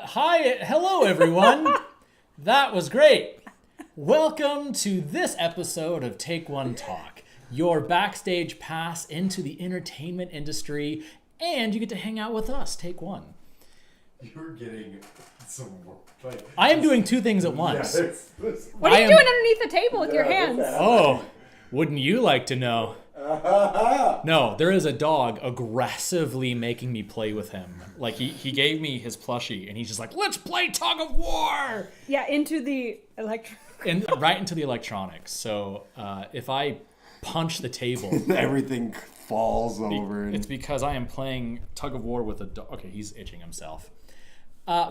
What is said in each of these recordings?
Hello everyone. That was great. Welcome to this episode of Take One Talk, your backstage pass into the entertainment industry, and you get to hang out with us, Take One. You're getting some work. I am doing two things at once. What are you doing underneath the table with your hands? Oh, wouldn't you like to know? No, there is a dog aggressively making me play with him. Like, he gave me his plushie, and he's just like, let's play tug of war! Yeah, into the And right into the electronics. So if I punch the table... Everything falls over. It's because I am playing tug of war with a dog. Okay, he's itching himself.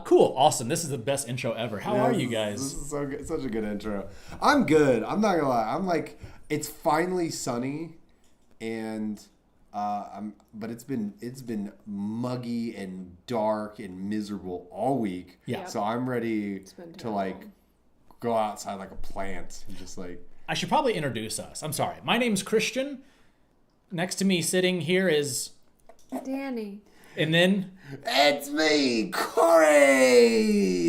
Cool, awesome. This is the best intro ever. How are you guys? This is so good. Such a good intro. I'm good. I'm not gonna lie. I'm like, it's finally sunny, and but it's been muggy and dark and miserable all week. Yeah. So I'm ready to like go outside like a plant and just like. I should probably introduce us. I'm sorry. My name's Christian. Next to me sitting here is Danny. And then... It's me, Corey!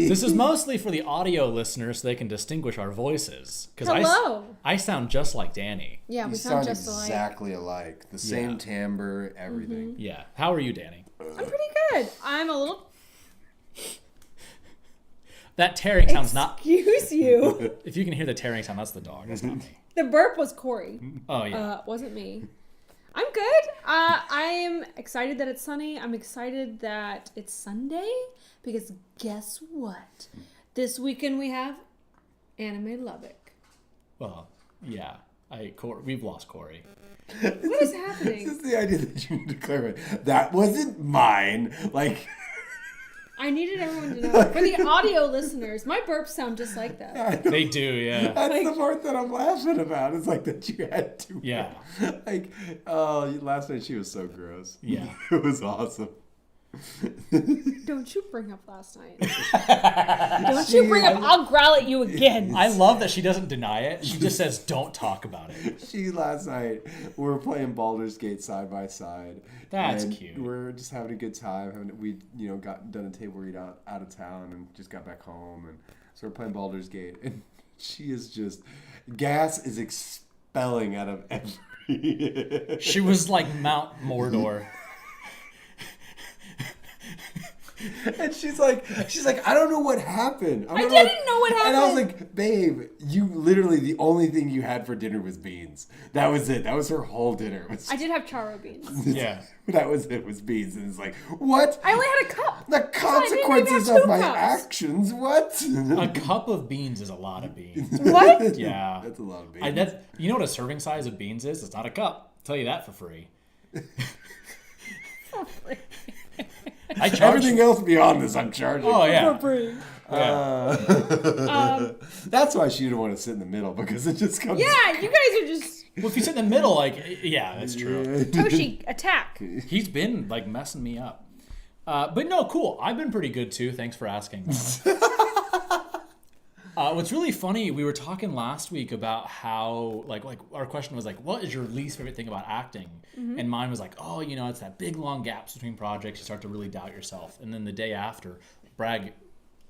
This is mostly for the audio listeners so they can distinguish our voices. Hello! I sound just like Danny. Yeah, we you sound sound just exactly alike. The same timbre, everything. Mm-hmm. Yeah. How are you, Danny? I'm pretty good. I'm a little... That tearing sound's not... Excuse you. If you can hear the tearing sound, that's the dog. That's not me. The burp was Corey. Oh, yeah. Wasn't me. I'm good. I'm excited that it's sunny. I'm excited that it's Sunday because guess what? This weekend we have Anime Lubbock. Well, yeah. We've lost Corey. What is happening? This is the idea that you need to clarify. That wasn't mine. Like... I needed everyone to know. For the audio listeners, my burps sound just like that. They do, yeah. That's the part that I'm laughing about. It's like that you had to. Yeah. Like, oh, last night she was so gross. Yeah. It was awesome. Don't you bring up last night. Don't you bring up, I'll growl at you again. I love that she doesn't deny it. She just says, don't talk about it. Last night, we were playing Baldur's Gate side by side. That's and cute. We're just having a good time. We, got done a table read out of town and just got back home. And so we're playing Baldur's Gate. And she is just, gas is expelling out of every... She was like Mount Mordor. And she's like, I don't know what happened. I didn't know what happened. And I was like, babe, you literally, the only thing you had for dinner was beans. That was it. That was her whole dinner. I did have charo beans. Yeah. That was it, was beans. And it's like, what? I only had a cup. The consequences of my actions, what? A cup of beans is a lot of beans. What? Yeah. That's a lot of beans. You know what a serving size of beans is? It's not a cup. I'll tell you that for free. I charge Everything else beyond this, I'm charging. Oh, yeah. For free. That's why she didn't want to sit in the middle, because it just comes... Yeah, you guys are just... Well, if you sit in the middle, like, yeah, that's true. Toshi, attack. He's been, like, messing me up. But no, cool. I've been pretty good, too. Thanks for asking. What's really funny, we were talking last week about how, like our question was like, what is your least favorite thing about acting? Mm-hmm. And mine was like, oh, it's that big, long gaps between projects. You start to really doubt yourself. And then the day after,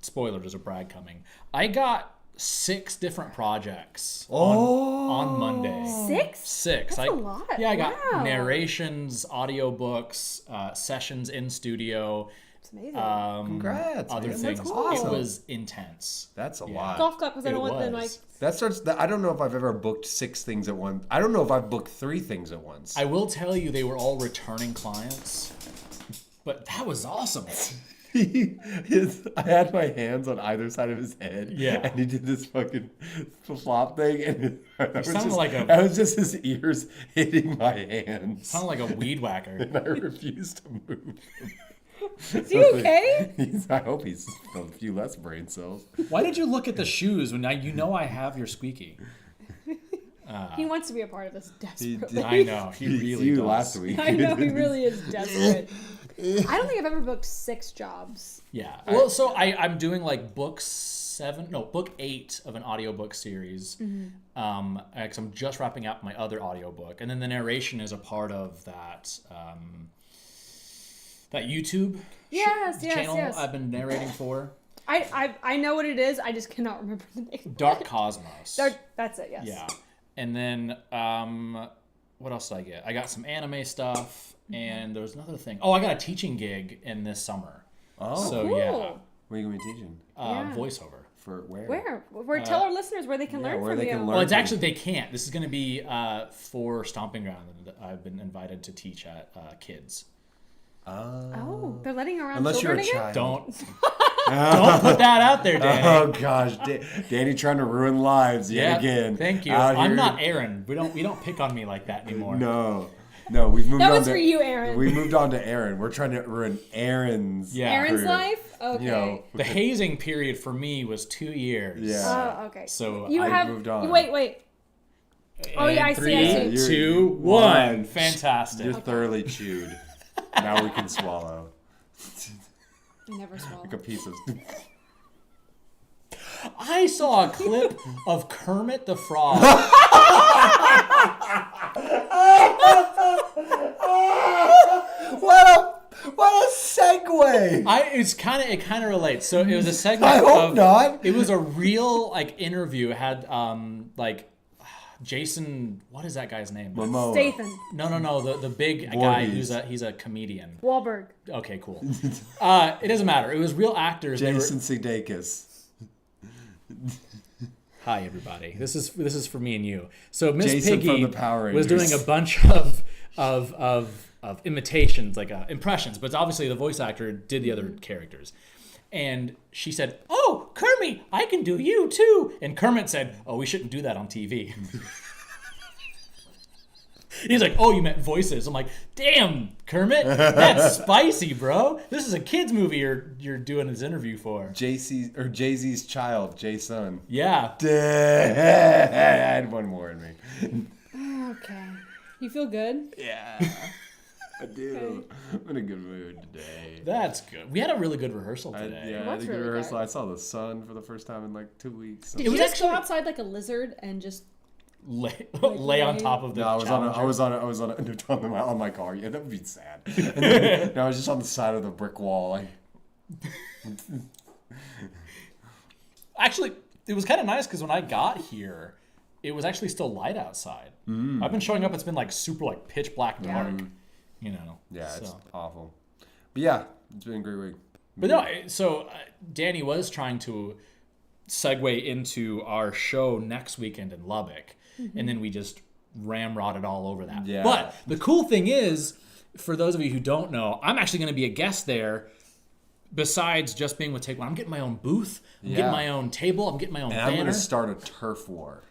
spoiler, there's a brag coming. I got 6 different projects on Monday. 6? That's a lot. Yeah, I got narrations, audiobooks, sessions in studio. It's amazing. Congrats, other man. things. That's cool. It was intense. That's a lot. Golf clap because I don't want them was. like... I don't know if I've ever booked 6 things at once. I don't know if I've booked 3 things at once. I will tell you they were all returning clients, but that was awesome. I had my hands on either side of his head, yeah, and he did this fucking flop thing, and that was just his ears hitting my hands. Sounded like a weed whacker. And I refused to move. Is he okay? I hope he's a few less brain cells. Why did you look at the shoes when I have your squeaky? He wants to be a part of this desperately. I know. He really does. Last week. I know, he really is desperate. I don't think I've ever booked 6 jobs. Yeah. Well, so I'm doing like book 8 of an audiobook series. Mm-hmm. Because I'm just wrapping up my other audiobook. And then the narration is a part of that that YouTube Yes, channel yes. I've been narrating for. I know what it is. I just cannot remember the name. Dark Cosmos. That's it. Yes. Yeah. And then what else did I get? I got some anime stuff, and there was another thing. Oh, I got a teaching gig in this summer. Oh, So cool. yeah, what are you gonna be teaching? Yeah. voiceover. For where? Where? Tell our listeners where they can learn where from they you. can learn. Well, it's actually they can't. This is going to be for Stomping Ground. I've been invited to teach at kids. Oh, they're letting around Unless you're children a again? child. Don't put that out there, Danny. Oh gosh, Danny trying to ruin lives yet again. Thank you. Out I'm here. not Aaron. We don't pick on me like that anymore. No, we've moved That on was to, for you, Aaron. We moved on to Aaron. We're trying to ruin Aaron's Yeah. Aaron's career. life? Okay. You know, The hazing period for me was 2 years. Yeah. Oh, okay. So you I have moved on. Wait. Oh, yeah, I see, I see. 3, 2, 1. One. Fantastic. You're thoroughly chewed. Now we can swallow. I never swallow. Like a piece of. I saw a clip of Kermit the Frog. What a segue! It kind of relates. So it was a segment. I hope not. It was a real interview. It had Jason. What is that guy's name? Momoa. Statham. No. The big guy Voorhees. he's a comedian. Wahlberg. Okay, cool. It doesn't matter. It was real actors. Jason Sudeikis. Hi everybody. This is for me and you. So Miss Jason Piggy from the Power was Rangers. doing a bunch of imitations, impressions, but obviously the voice actor did the other characters. And she said, "Oh, Kermit, I can do you too." And Kermit said, "Oh, we shouldn't do that on TV." He's like, "Oh, you meant voices." I'm like, "Damn, Kermit, that's spicy, bro. This is a kids movie you're doing this interview for." Jay-Z's child, Jason. Yeah. I had one more in me. Okay. You feel good? Yeah, I do. I'm in a good mood today. That's good. We had a really good rehearsal I today. had That's a good really rehearsal. good. I saw the sun for the first time in like 2 weeks. Did It you was just go actually- outside like a lizard and just... Lay on top of the No, I was on on my car. Yeah, that would be sad. And then, no, I was just on the side of the brick wall. Actually, it was kind of nice because when I got here, it was actually still light outside. I've been showing up. It's been super pitch black dark. You know. Yeah, so. it's awful. But yeah, it's been a great week. But no, so Danny was trying to segue into our show next weekend in Lubbock, and then we just ramrodded all over that. Yeah. But the cool thing is, for those of you who don't know, I'm actually going to be a guest there. Besides just being with Take One, I'm getting my own booth. I'm getting my own table. I'm getting my own And banner. I'm going to start a turf war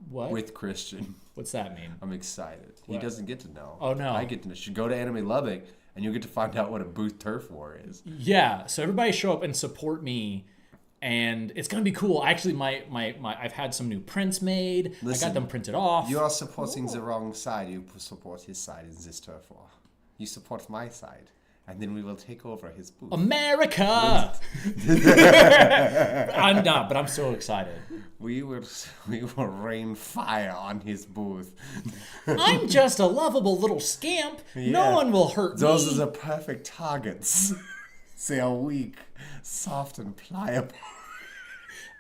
What? with Christian. What's that mean? I'm excited. He What? doesn't get to know. Oh, no. I get to know. You should go to Anime Lubbock, and you'll get to find out what a booth turf war is. Yeah, so everybody show up and support me, and it's gonna be cool. Actually, my I've had some new prints made. I Listen, got them printed off. You are supporting the wrong side. You support his side in this turf war. You support my side, and then we will take over his booth. America! I'm not, but I'm so excited. We will rain fire on his booth. I'm just a lovable little scamp. No Yeah. one will hurt Those me. are the perfect targets. They are weak, soft, and pliable.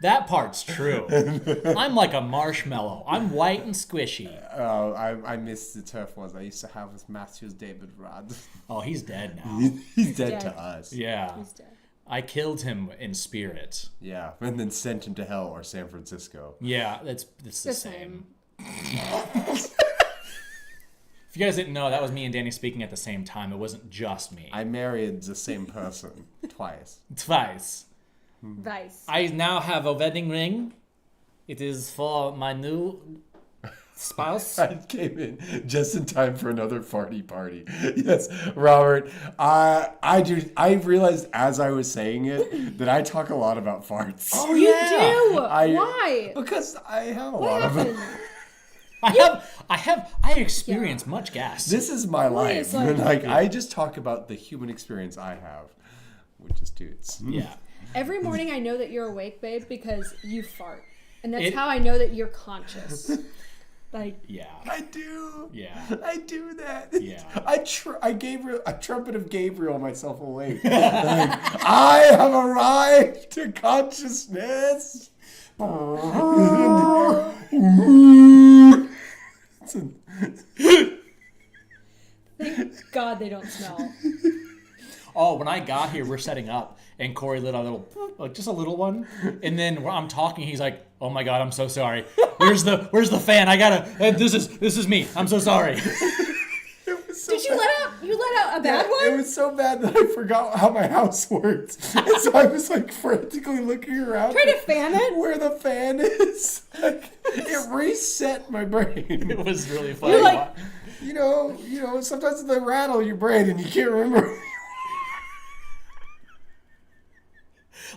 That part's true. I'm like a marshmallow. I'm white and squishy. Oh, I miss the turf wars I used to have with Matthew's David Rudd. Oh, he's dead now. He's dead dead. to us. Yeah. He's dead. I killed him in spirit. Yeah, and then sent him to hell or San Francisco. Yeah, it's the The same. If you guys didn't know, that was me and Danny speaking at the same time. It wasn't just me. I married the same person twice. Twice. Vice. I now have a wedding ring. It is for my new spouse. I came in just in time for another party. Yes, Robert. I realized as I was saying it that I talk a lot about farts. Oh You do. I- Why? Because I have a What lot of them. happened? I experience much gas. This is my life. it's like- Like I just talk about the human experience I have, which is dudes. Yeah. Every morning I know that you're awake, babe, because you fart. And that's It- how I know that you're conscious. Like, Yeah. I do. Yeah. I do that. Yeah. I trumpet of Gabriel myself awake. Like, I have arrived to consciousness. thank God they don't smell. Oh, when I got here, we're setting up, and Corey lit a little, like just a little one, and then when I'm talking, he's like, "Oh my God, I'm so sorry. Where's the fan? I gotta. This is me. I'm so sorry." Did you let out a bad one? It was so bad that I forgot how my house works. And so I was like frantically looking around. Try to fan it? Where the fan is. Like, it reset my brain. It was really funny. You're like, You know, sometimes they rattle your brain and you can't remember.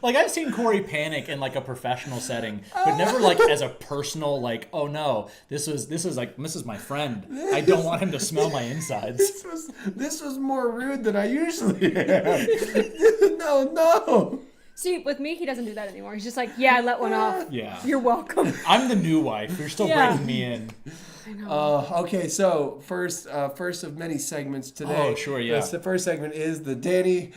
Like, I've seen Corey panic in like a professional setting, but never like as a personal, like, oh no, this is my friend. I don't want him to smell my insides. This was more rude than I usually am. No. see, with me, he doesn't do that anymore. He's just like, yeah, I let one off. Yeah. You're welcome. I'm the new wife. You're still Yeah. breaking me in. I know. Okay, so first of many segments today. Oh, sure, yeah. The first segment is the Danny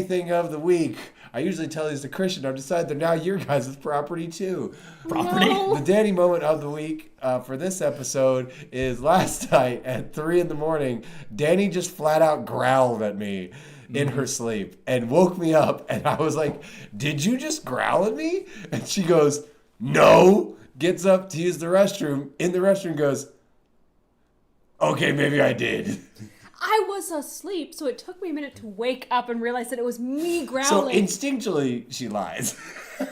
thing of the week. I usually tell these to Christian. I've decided they're now your guys' property too. Property? No. The Danny moment of the week for this episode is last night at 3 a.m. Danny just flat out growled at me in her sleep and woke me up, and I was like, "Did you just growl at me?" And she goes, "No." Gets up to use the restroom. In the restroom goes, "Okay, maybe I did." I was asleep, so it took me a minute to wake up and realize that it was me So growling. instinctually, she lies. I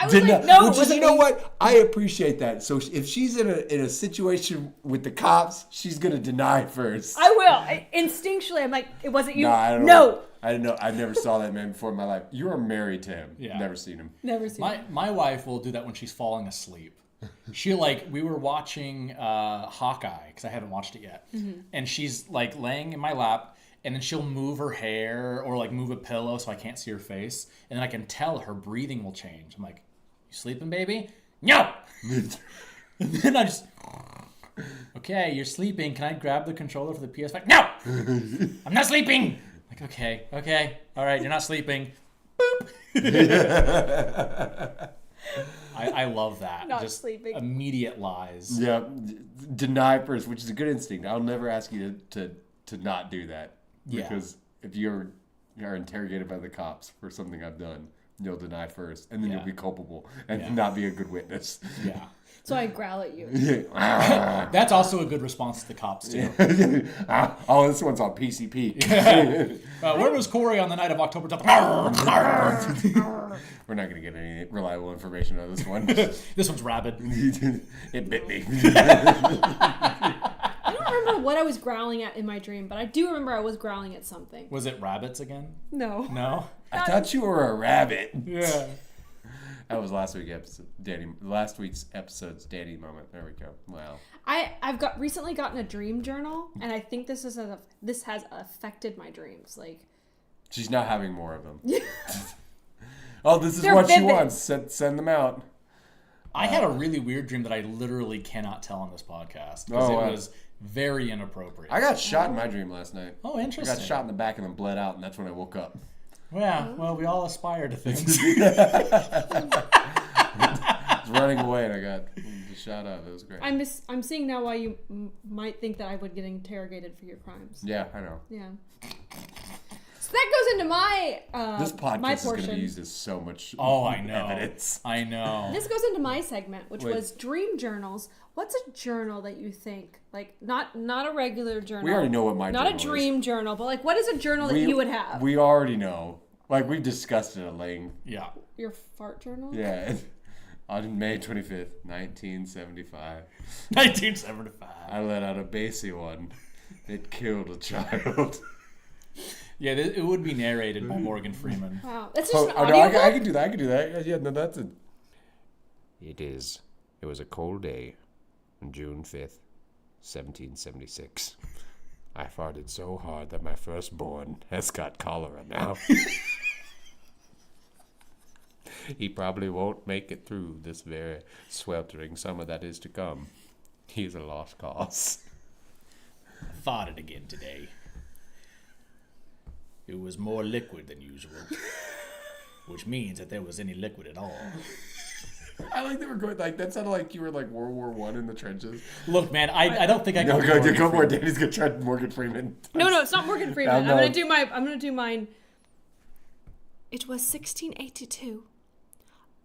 was like, no, it wasn't you know me. what? I appreciate that. So if she's in a situation with the cops, she's gonna deny first. I will. Instinctually, I'm like, it wasn't you. No, I don't No. know. I didn't know. I never saw that man before in my life. You are married to him. Yeah. Never seen him. Never seen it. My wife will do that when she's falling asleep. We were watching Hawkeye, because I haven't watched it yet, and she's like laying in my lap, and then she'll move her hair or like move a pillow so I can't see her face, and then I can tell her breathing will change. I'm like, "You sleeping, baby?" "No." And then I just, "Okay, you're sleeping. Can I grab the controller for the PS5?" "No." "I'm not sleeping." Like, okay, all right, you're not sleeping. Boop. I love that. Not Just sleeping. immediate lies. Yeah, deny first, which is a good instinct. I'll never ask you to not do that. Yeah. Because if you are interrogated by the cops for something I've done, you'll deny first, and then Yeah. you'll be culpable and Yeah. not be a good witness. Yeah. So I growl at you. That's also a good responst to the cops, too. Oh, this one's on PCP. Where was Corey on the night of October 10th? We're not going to get any reliable information on this one. This one's rabid. It bit me. I don't remember what I was growling at in my dream, but I do remember I was growling at something. Was it rabbits again? No. No? I thought you were a rabbit. Yeah. That was last week's episode's Danny moment. There we go. Wow. I've recently gotten a dream journal, and I think this has affected my dreams. Like, She's not having more of them. Oh, this is They're what she vivid. wants. Send them out. I had a really weird dream that I literally cannot tell on this podcast because Oh, it wow. was very inappropriate. I got shot in my dream last night. Oh, I interesting. got shot in the back and then bled out, and that's when I woke up. Yeah, well, we all aspire to things. I was running away and I got shot up. It was great. I'm seeing now why you might think that I would get interrogated for your crimes. Yeah, I know. Yeah. So that goes into my This podcast my is going portion. to be used as so much Oh, I know. evidence. I know. This goes into my segment, which Wait. was dream journals. What's a journal that you think, like, not a regular journal? We already know what my not journal a dream journal, but like, what is a journal that you would have? We already know. Like, we've discussed it at length. Yeah. Your fart journal? Yeah. On May 25th, 1975, 1975. I let out a bassy one. It killed a child. Yeah, it would be narrated by Morgan Freeman. Wow, that's just an no, audio I can do that. I can do that. Yeah, no, that's it. It was a cold day on June 5th, 1776. I farted so hard that my firstborn has got cholera now. He probably won't make it through this very sweltering summer that is to come. He's a lost cause. I thought it again today. It was more liquid than usual, which means that there was any liquid at all. I like that we're going like that sounded like you were like World War I in the trenches. Look, man, I don't think I can. No, go more. Danny's gonna try Morgan Freeman. No, it's not Morgan Freeman. No. I'm gonna do mine. It was 1682.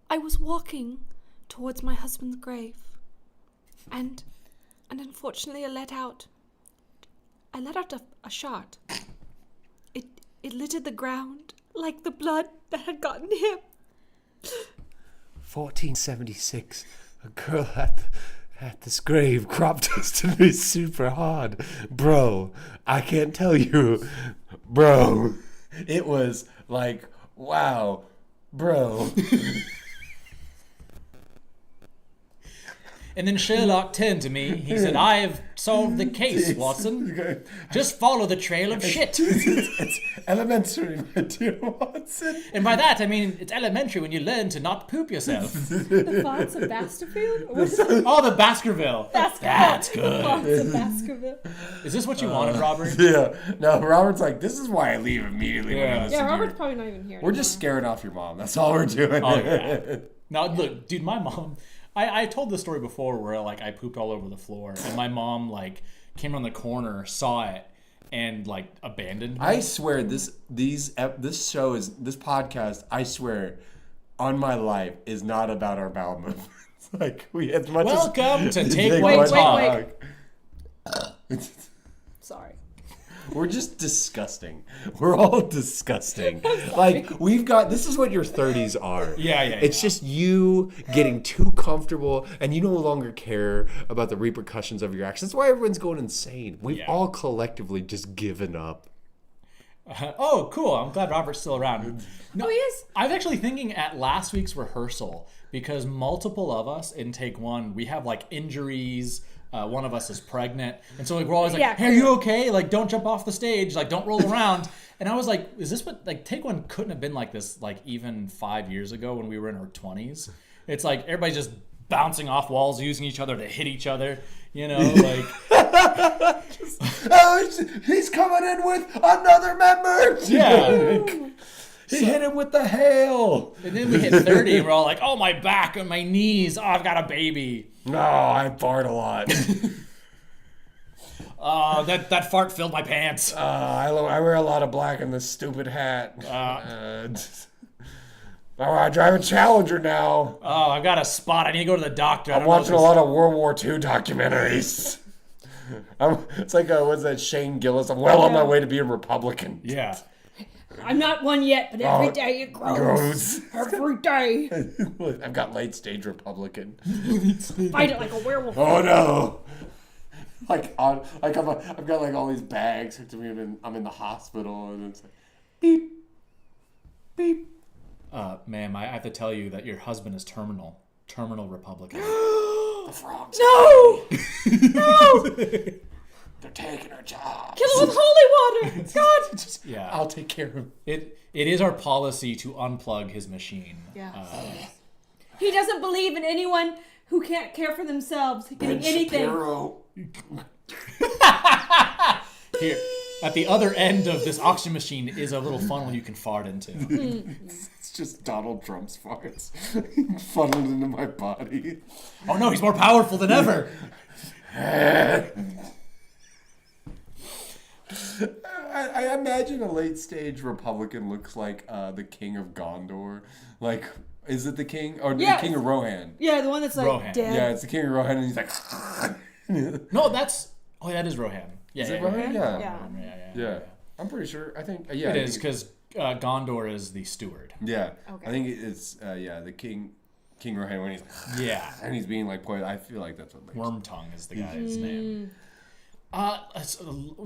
I was walking towards my husband's grave, and unfortunately I let out a shot. It littered the ground like the blood that had gotten him. 1476. A girl at this grave crop dusted me super hard. Bro, I can't tell you. Bro, it was like, wow. Bro. And then Sherlock turned to me. He said, I have solved the case, Watson. Just follow the trail of shit. It's elementary, my dear Watson. And by that, I mean, it's elementary when you learn to not poop yourself. The Fonts of Baskerville? Oh, the Baskerville. That's The good. Fonts of Baskerville. Is this what you wanted, Robert? Yeah. No, Robert's like, this is why I leave immediately. when I Yeah. listen Yeah, to Robert's you. probably not even here. We're just scaring off your mom. That's all we're doing. Oh, yeah. Now, look, dude, my mom... I told this story before where, like, I pooped all over the floor. And my mom, like, came around the corner, saw it, and, like, abandoned me. I swear this podcast, I swear, on my life, is not about our bowel movements. Like we as much Welcome as to Take One One Talk. Talk. Sorry. We're just disgusting. We're all disgusting. Like we've got this is what your 30s are. Yeah. It's just you getting too comfortable and you no longer care about the repercussions of your actions. That's why everyone's going insane. We've all collectively just given up. Oh, cool. I'm glad Robert's still around. No, Oh, he is? I was actually thinking at last week's rehearsal, because multiple of us in Take One, we have like injuries. One of us is pregnant. And so like we're always like, Yeah. hey, are you okay? Like, don't jump off the stage. Like, don't roll around. And I was like, is this what, like, Take One couldn't have been like this, like, even 5 years ago when we were in our 20s. It's like everybody's just bouncing off walls, using each other to hit each other. You know, like... Oh, he's coming in with another member. Yeah. He hit him with the hail. And then we hit 30 and we're all like, oh, my back and my knees. Oh, I've got a baby. No, I fart a lot. That fart filled my pants. I wear a lot of black in this stupid hat. I drive a Challenger now. Oh, I've got a spot. I need to go to the doctor. I'm watching a lot of World War II documentaries. It's like, what's that, Shane Gillis? I'm well on my way to being Republican. Yeah. I'm not one yet, but every day it grows. Every day. I've got late stage Republican. Fight it like a werewolf. Oh no! I've got like all these bags hooked to me. I'm in the hospital, and it's like beep, beep. Ma'am, I have to tell you that your husband is terminal Republican. The frogs. No! No! They're taking our jobs. Kill it with holy water! God! Yeah. I'll take care of him. It is our policy to unplug his machine. Yeah. He doesn't believe in anyone who can't care for themselves getting anything. Shapiro. Here, at the other end of this oxygen machine is a little funnel you can fart into. It's just Donald Trump's farts funneled into my body. Oh no, he's more powerful than ever. I imagine a late stage Republican looks like the King of Gondor. Like, is it the King or Yeah. the King of Rohan? Yeah, the one that's like Rohan. dead. Yeah, it's the King of Rohan, and he's like. No, that is Rohan. Yeah, Is yeah, it yeah, Rohan? yeah, Yeah. Yeah, I'm pretty sure. I think yeah, It I is think because Gondor is the steward. yeah. Okay. I think it's the King Rohan when he's Yeah. and he's being like poisoned. I feel like that's what makes Wormtongue is the guy's name.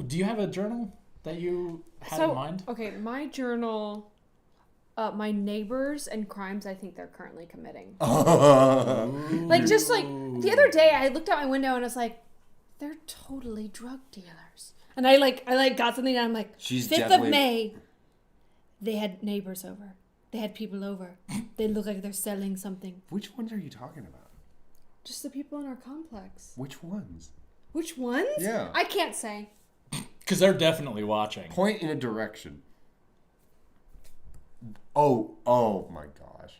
Do you have a journal that you had in mind? Okay, my journal, my neighbors and crimes I think they're currently committing. Like, just like, the other day I looked out my window and I was like, they're totally drug dealers. And I got something and I'm like, She's 5th of definitely- May, they had neighbors over. They had people over. They look like they're selling something. Which ones are you talking about? Just the people in our complex. Which ones? Which ones? Yeah. I can't say. Because they're definitely watching. Point in a direction. Oh my gosh.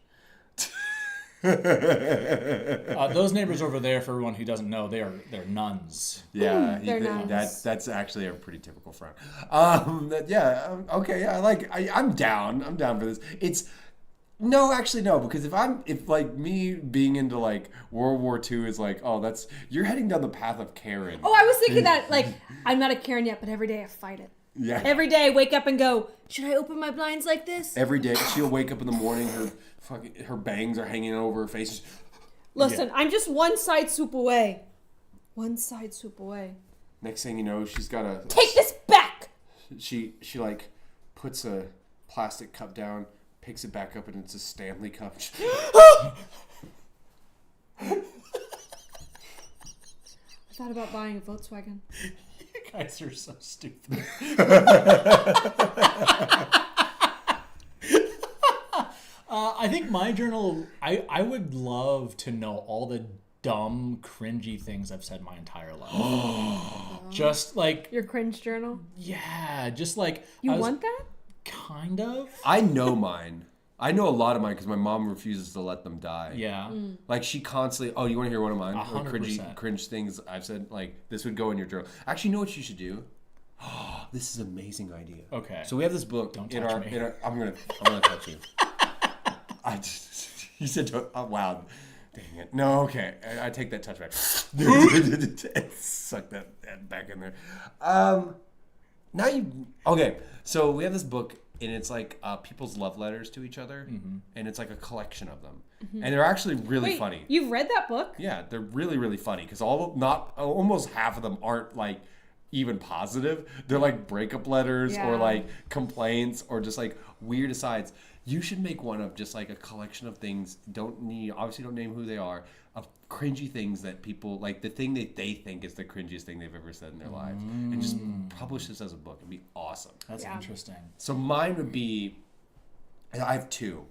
Those neighbors over there, for everyone who doesn't know, they're nuns. Yeah, They're nuns. that's actually a pretty typical front. Okay, I'm down. I'm down for this. It's no, actually no, because if like me being into like World War II is like, oh, you're heading down the path of Karen. Oh, I was thinking that, like, I'm not a Karen yet, but every day I fight it. Yeah. Every day I wake up and go, should I open my blinds like this? Every day she'll wake up in the morning, her bangs are hanging over her face. Listen, I'm just one side swoop away. One side swoop away. Next thing you know, she's got a Take this back! she like puts a plastic cup down, picks it back up, and it's a Stanley cup. I thought about buying a Volkswagen. You guys are so stupid. I think my journal, I would love to know all the dumb, cringy things I've said my entire life. Just like... Your cringe journal? Yeah, just like... You want that? Kind of. I know mine. I know a lot of mine because my mom refuses to let them die. Yeah. Like she constantly. Oh, you want to hear one of mine? 100%. Cringe things I've said. Like this would go in your journal. Actually, you know what you should do? Oh, this is an amazing idea. Okay. So we have this book Don't in touch our. me. In our I'm gonna touch you. You said. Oh, wow. Dang it. No. Okay. I take that touch back. Suck that back in there. Now you. Okay. So we have this book. And it's like people's love letters to each other, and it's like a collection of them, and they're actually really funny. You've read that book? Yeah, they're really really funny because almost half of them aren't like even positive. They're like breakup letters or like complaints or just like weird asides. You should make one of just like a collection of things. Obviously don't name who they are. Of cringy things that people like, the thing that they think is the cringiest thing they've ever said in their lives, and just publish this as a book. It'd be awesome. That's interesting. So mine would be, I have two.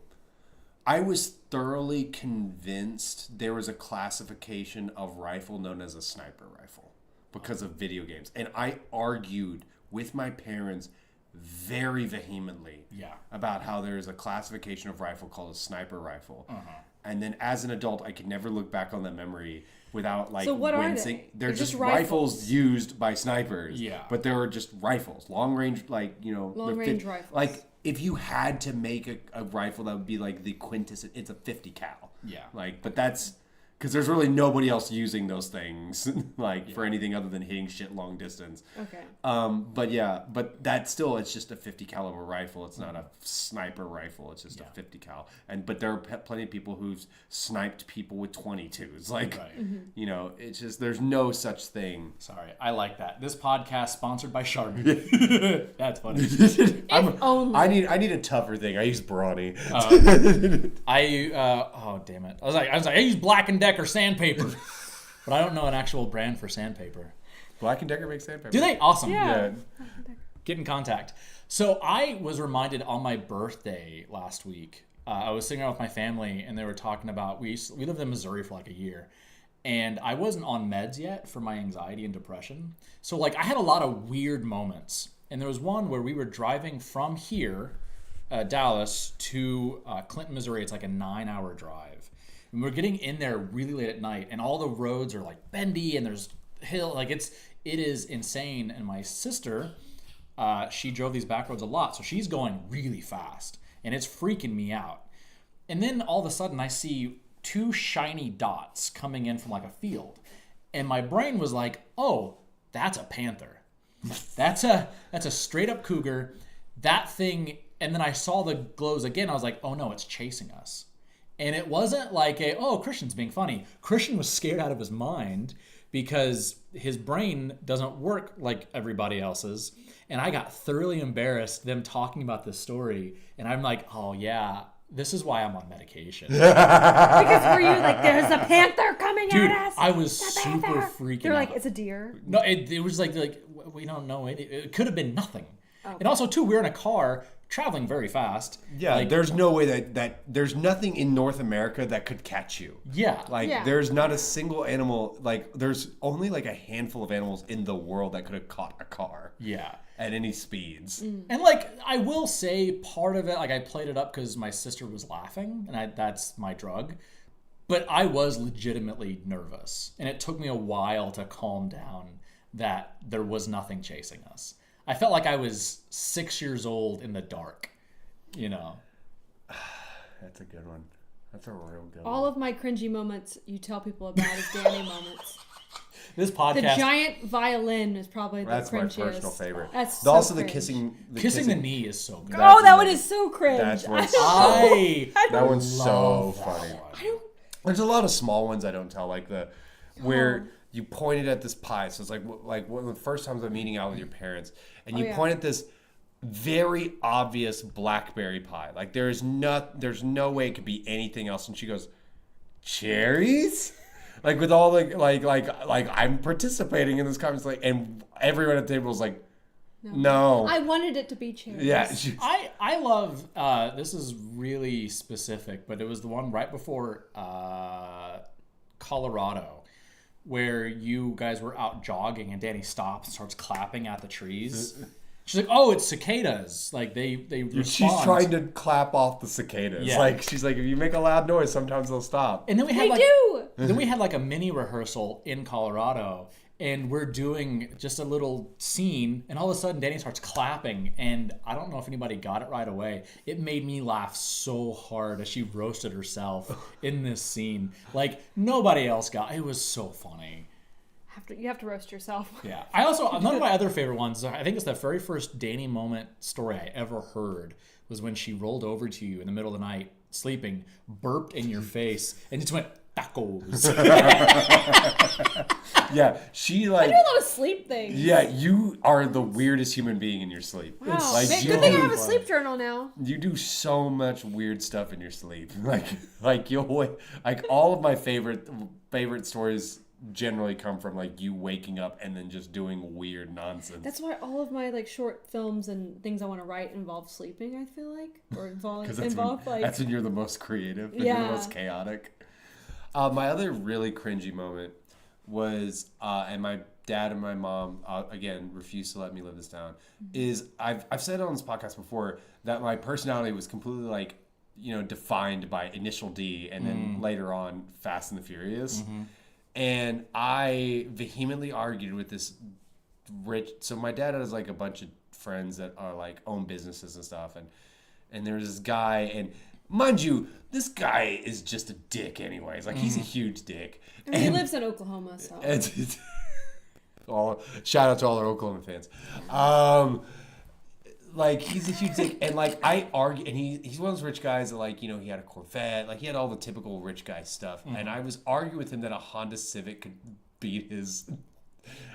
I was thoroughly convinced there was a classification of rifle known as a sniper rifle because of video games. And I argued with my parents very vehemently about how there's a classification of rifle called a sniper rifle. And then as an adult, I could never look back on that memory without like wincing. Are they? They're just rifles used by snipers. Yeah. But they're just rifles. Long range, like, long range rifles. Like if you had to make a rifle that would be like the quintessence, it's a 50 cal. Yeah. Like, but that's because there's really nobody else using those things like for anything other than hitting shit long distance. Okay. But that's still, it's just a 50 caliber rifle. It's not a sniper rifle. It's just a 50 cal. But there are plenty of people who've sniped people with 22s. Like, it's just, there's no such thing. Sorry, I like that. This podcast sponsored by Chardonnay. That's funny. I need a tougher thing. I use Brawny. Oh damn it! I was like, I use Black and Decker sandpaper, but I don't know an actual brand for sandpaper. Black and Decker makes sandpaper. Do they? Awesome. Yeah. Get in contact. So I was reminded on my birthday last week. I was sitting around with my family, and they were talking about we lived in Missouri for like a year, and I wasn't on meds yet for my anxiety and depression. So like I had a lot of weird moments, and there was one where we were driving from here, Dallas, to Clinton, Missouri. It's like a 9-hour drive. And we're getting in there really late at night, and all the roads are like bendy, and there's hill. Like it is insane. And my sister, she drove these back roads a lot, so she's going really fast, and it's freaking me out. And then all of a sudden, I see 2 shiny dots coming in from like a field, and my brain was like, "Oh, that's a panther. That's a straight up cougar. That thing." And then I saw the glows again. I was like, "Oh no, it's chasing us." And it wasn't like Christian's being funny. Christian was scared out of his mind because his brain doesn't work like everybody else's. And I got thoroughly embarrassed them talking about this story. And I'm like, "Oh yeah, this is why I'm on medication." Because were you like, there's a panther coming Dude, at us? I was super freaking They're like, out. it's a deer. No, it was like we don't know. It could have been nothing. Okay. And also, too, we were in a car traveling very fast. Yeah, Like, there's no way that there's nothing in North America that could catch you. yeah. Like, Yeah. there's not a single animal, like, there's only like a handful of animals in the world that could have caught a car Yeah. at any speeds. And like I will say part of it, like I played it up because my sister was laughing and that's my drug. But I was legitimately nervous. And it took me a while to calm down that there was nothing chasing us. I felt like I was 6 years old in the dark, you know. That's a good one. That's a real good All one. of my cringy moments you tell people about is Danny moments. This The podcast, giant violin is probably the That's my cringiest. personal favorite. That's But also so the cringe. kissing. kissing the knee is so good. Oh, that one is so cringe. That's what's I That one's so love that funny. one. I don't. There's a lot of small ones I don't tell, like where you pointed at this pie. So it's like one of the first times I'm eating out with your parents, and you yeah. point at this very obvious blackberry pie. Like there's no way it could be anything else. And she goes, cherries? Like with all like I'm participating in this conversation, like, and everyone at the table was like, no. I wanted it to be cherries. Yeah. I love this is really specific, but it was the one right before Colorado where you guys were out jogging and Danny stops and starts clapping at the trees. She's like, "Oh, it's cicadas!" Like they respond. She's trying to clap off the cicadas. Yeah. Like she's like, if you make a loud noise, sometimes they'll stop. And then we had They like do. then we had like a mini rehearsal in Colorado, and we're doing just a little scene, and all of a sudden Danny starts clapping, and I don't know if anybody got it right away. It made me laugh so hard as she roasted herself in this scene. Like nobody else got it. Was so funny. You have to roast yourself. Yeah. I also, one of my other favorite ones, I think it's the very first Danny moment story I ever heard was when she rolled over to you in the middle of the night, sleeping, burped in your face, and just went, tacos. Yeah, she I like. do a lot of sleep things. Yeah, you are the weirdest human being in your sleep. Wow. Like, Man, you good thing I do- have a sleep journal now. You do so much weird stuff in your sleep. Like you'll like all of my favorite stories generally come from like you waking up and then just doing weird nonsense. That's why all of my like short films and things I want to write involve sleeping. I feel like, or involve that's when you're the most creative and you're Yeah. the most chaotic. My other really cringy moment was, and my dad and my mom again refused to let me live this down. Is I've said on this podcast before that my personality was completely like defined by Initial D and then later on Fast and the Furious. And I vehemently argued with this rich. So my dad has like a bunch of friends that are like own businesses and stuff, and there's this guy, and mind you, this guy is just a dick anyways. Like he's a huge dick. I mean, he lives in Oklahoma, so It's shout out to all our Oklahoma fans. Like he's a huge dick, and like I argue, and he's one of those rich guys that like he had a Corvette, like he had all the typical rich guy stuff, and I was arguing with him that a Honda Civic could beat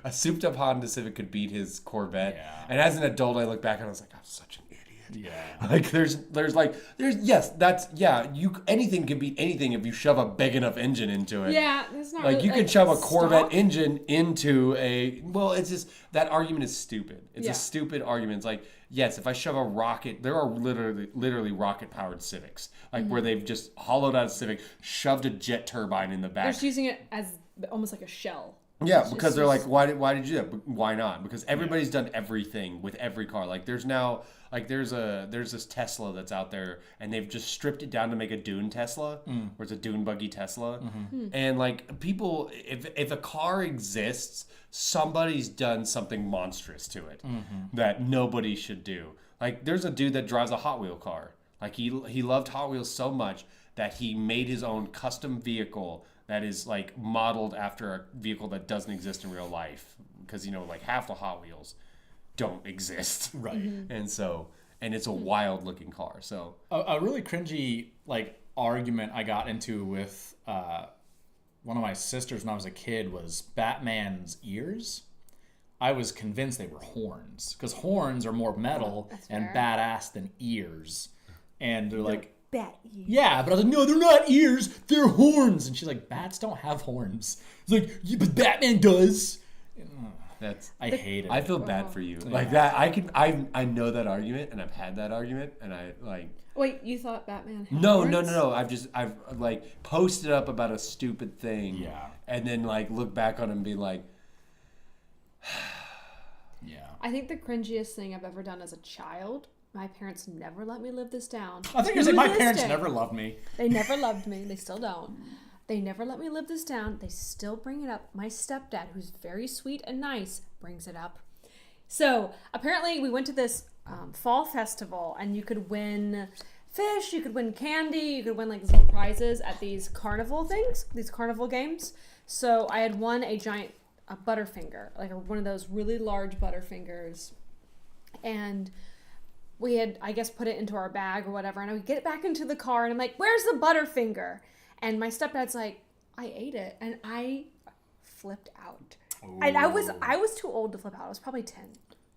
a souped up Honda Civic could beat his Corvette, Yeah. and as an adult I look back and I was like, I'm such an idiot. Yeah. Like anything can beat anything if you shove a big enough engine into it. yeah, that's not Like really, you can shove a stock. Corvette engine into it's just that argument is stupid. It's Yeah. a stupid argument. It's like, yes, if I shove a rocket, there are literally rocket powered Civics, like where they've just hollowed out a Civic, shoved a jet turbine in the They're back. just using it as almost like a shell. Yeah, It's because just- they're like, why did you do that? But why not? Because everybody's done everything with every car. Like there's now there's this Tesla that's out there, and they've just stripped it down to make a dune Tesla, where it's a dune buggy Tesla. And like people, if a car exists, somebody's done something monstrous to it that nobody should do. Like there's a dude that drives a Hot Wheel car. Like he loved Hot Wheels so much that he made his own custom vehicle that is like modeled after a vehicle that doesn't exist in real life, because like half the Hot Wheels don't exist, Right. and it's a wild looking car. So A really cringy like argument I got into with one of my sisters when I was a kid was Batman's ears. I was convinced they were horns because horns are more metal That's and fair. badass than ears, and they're like, Bat ears. yeah, but I was like, no, they're not ears, they're horns. And she's like, bats don't have horns. It's like, yeah, but Batman does. I hate it. I feel bad for you. Like that, I know that argument, and I've had that argument, and I like. Wait, you thought Batman had No. horns? I've like posted up about a stupid thing. Yeah. And then like look back on it and be like, Yeah. I think the cringiest thing I've ever done as a child, my parents never let me live this down. I think you're saying my parents never loved me. They never loved me. They still don't. They never let me live this down. They still bring it up. My stepdad, who's very sweet and nice, brings it up. So apparently we went to this fall festival, and you could win fish, you could win candy, you could win like these little prizes at these carnival things, these carnival games. So I had won a giant Butterfinger, like one of those really large Butterfingers, and we had, I guess, put it into our bag or whatever, and I would get it back into the car, and I'm like, where's the Butterfinger? And my stepdad's like, I ate it, and I flipped out. Ooh. And I was too old to flip out. I was probably 10.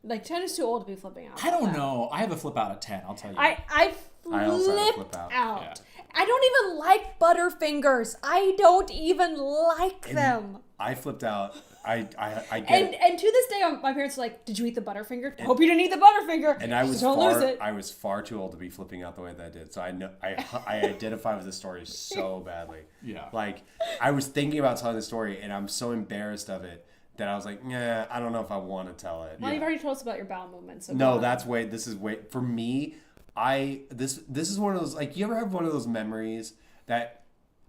Like 10 is too old to be flipping out. I don't know. I have a flip out at 10, I'll tell you. I also have a flipped flip out. out. Yeah. I don't even like Butterfingers. I don't even like them. I flipped out. I get it. And to this day, my parents are like, "Did you eat the Butterfinger? Hope you didn't eat the Butterfinger." And I was don't lose it. I was far too old to be flipping out the way that I did. So I know I identify with the story so badly. Yeah. Like I was thinking about telling the story, and I'm so embarrassed of it that I was like, nah, I don't know if I want to tell it. Well, you've already told us about your bowel movements. So no, this is way for me. This is one of those, like, you ever have one of those memories that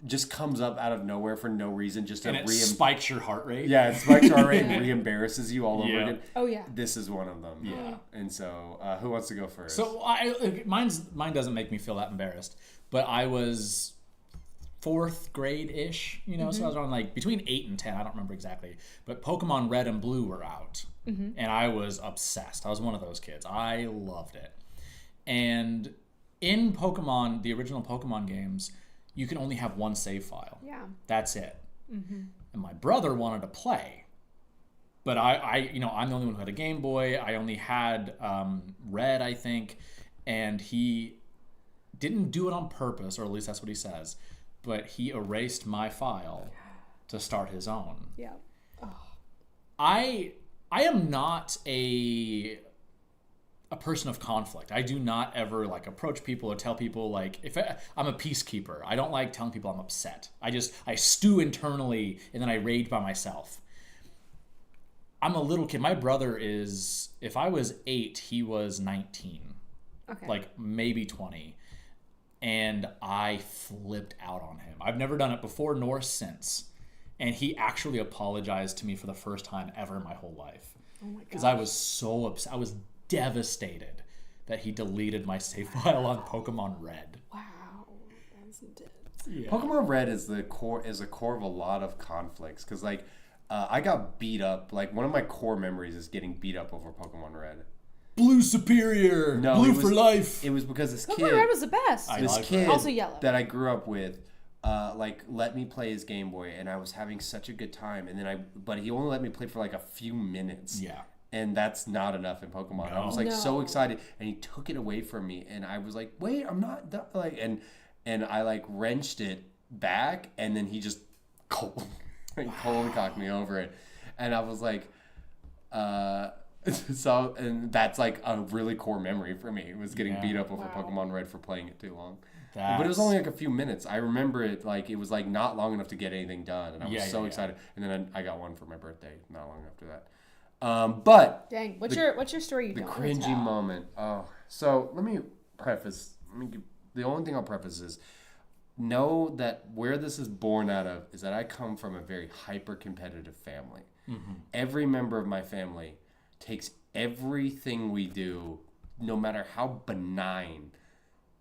just comes up out of nowhere for no reason, just to spikes your heart rate. Yeah, it spikes your heart rate and re-embarrasses you all over again. Oh yeah. This is one of them. Yeah. And so, who wants to go first? So mine doesn't make me feel that embarrassed, but I was 4th grade-ish, so I was around like between 8 and 10, I don't remember exactly, but Pokemon Red and Blue were out, and I was obsessed. I was one of those kids. I loved it. And in Pokemon, the original Pokemon games, you can only have one save file. Yeah. That's it. And my brother wanted to play, but I'm the only one who had a Game Boy. I only had Red, I think, and he didn't do it on purpose, or at least that's what he says, but he erased my file to start his own. Yeah. Oh. I am not a person of conflict. I do not ever like approach people or tell people like I'm a peacekeeper. I don't like telling people I'm upset. I stew internally and then I rage by myself. I'm a little kid. My brother is, if I was 8, he was 19. Okay. Like maybe 20. And I flipped out on him. I've never done it before nor since. And he actually apologized to me for the first time ever in my whole life. Oh my god. Because I was so upset. I was devastated that he deleted my save file on Pokemon Red. Wow. That's intense. Yeah. Pokemon Red is the core of a lot of conflicts, because like I got beat up. Like one of my core memories is getting beat up over Pokemon Red. Blue superior. No, Blue for life. It was because this Pokemon kid. Red was the best. This kid also yellow. that I grew up with, let me play his Game Boy, and I was having such a good time. And then but he only let me play for like a few minutes. Yeah. And that's not enough in Pokemon. No. I was like so excited, and he took it away from me, and I was like, "Wait, I'm not done." Like, and I like wrenched it back, and then he just cold cocked me over it, and I was like, so, and that's like a really core memory for me. It was getting beat up over Pokemon Red for playing it too long. But it was only like a few minutes. I remember it like it was like not long enough to get anything done, and I was so excited. And then I got one for my birthday not long after that. But dang, what's your story? You the don't cringy moment. Oh, so let me preface. The only thing I'll preface is know that where this is born out of is that I come from a very hyper competitive family. Mm-hmm. Every member of my family takes everything we do, no matter how benign,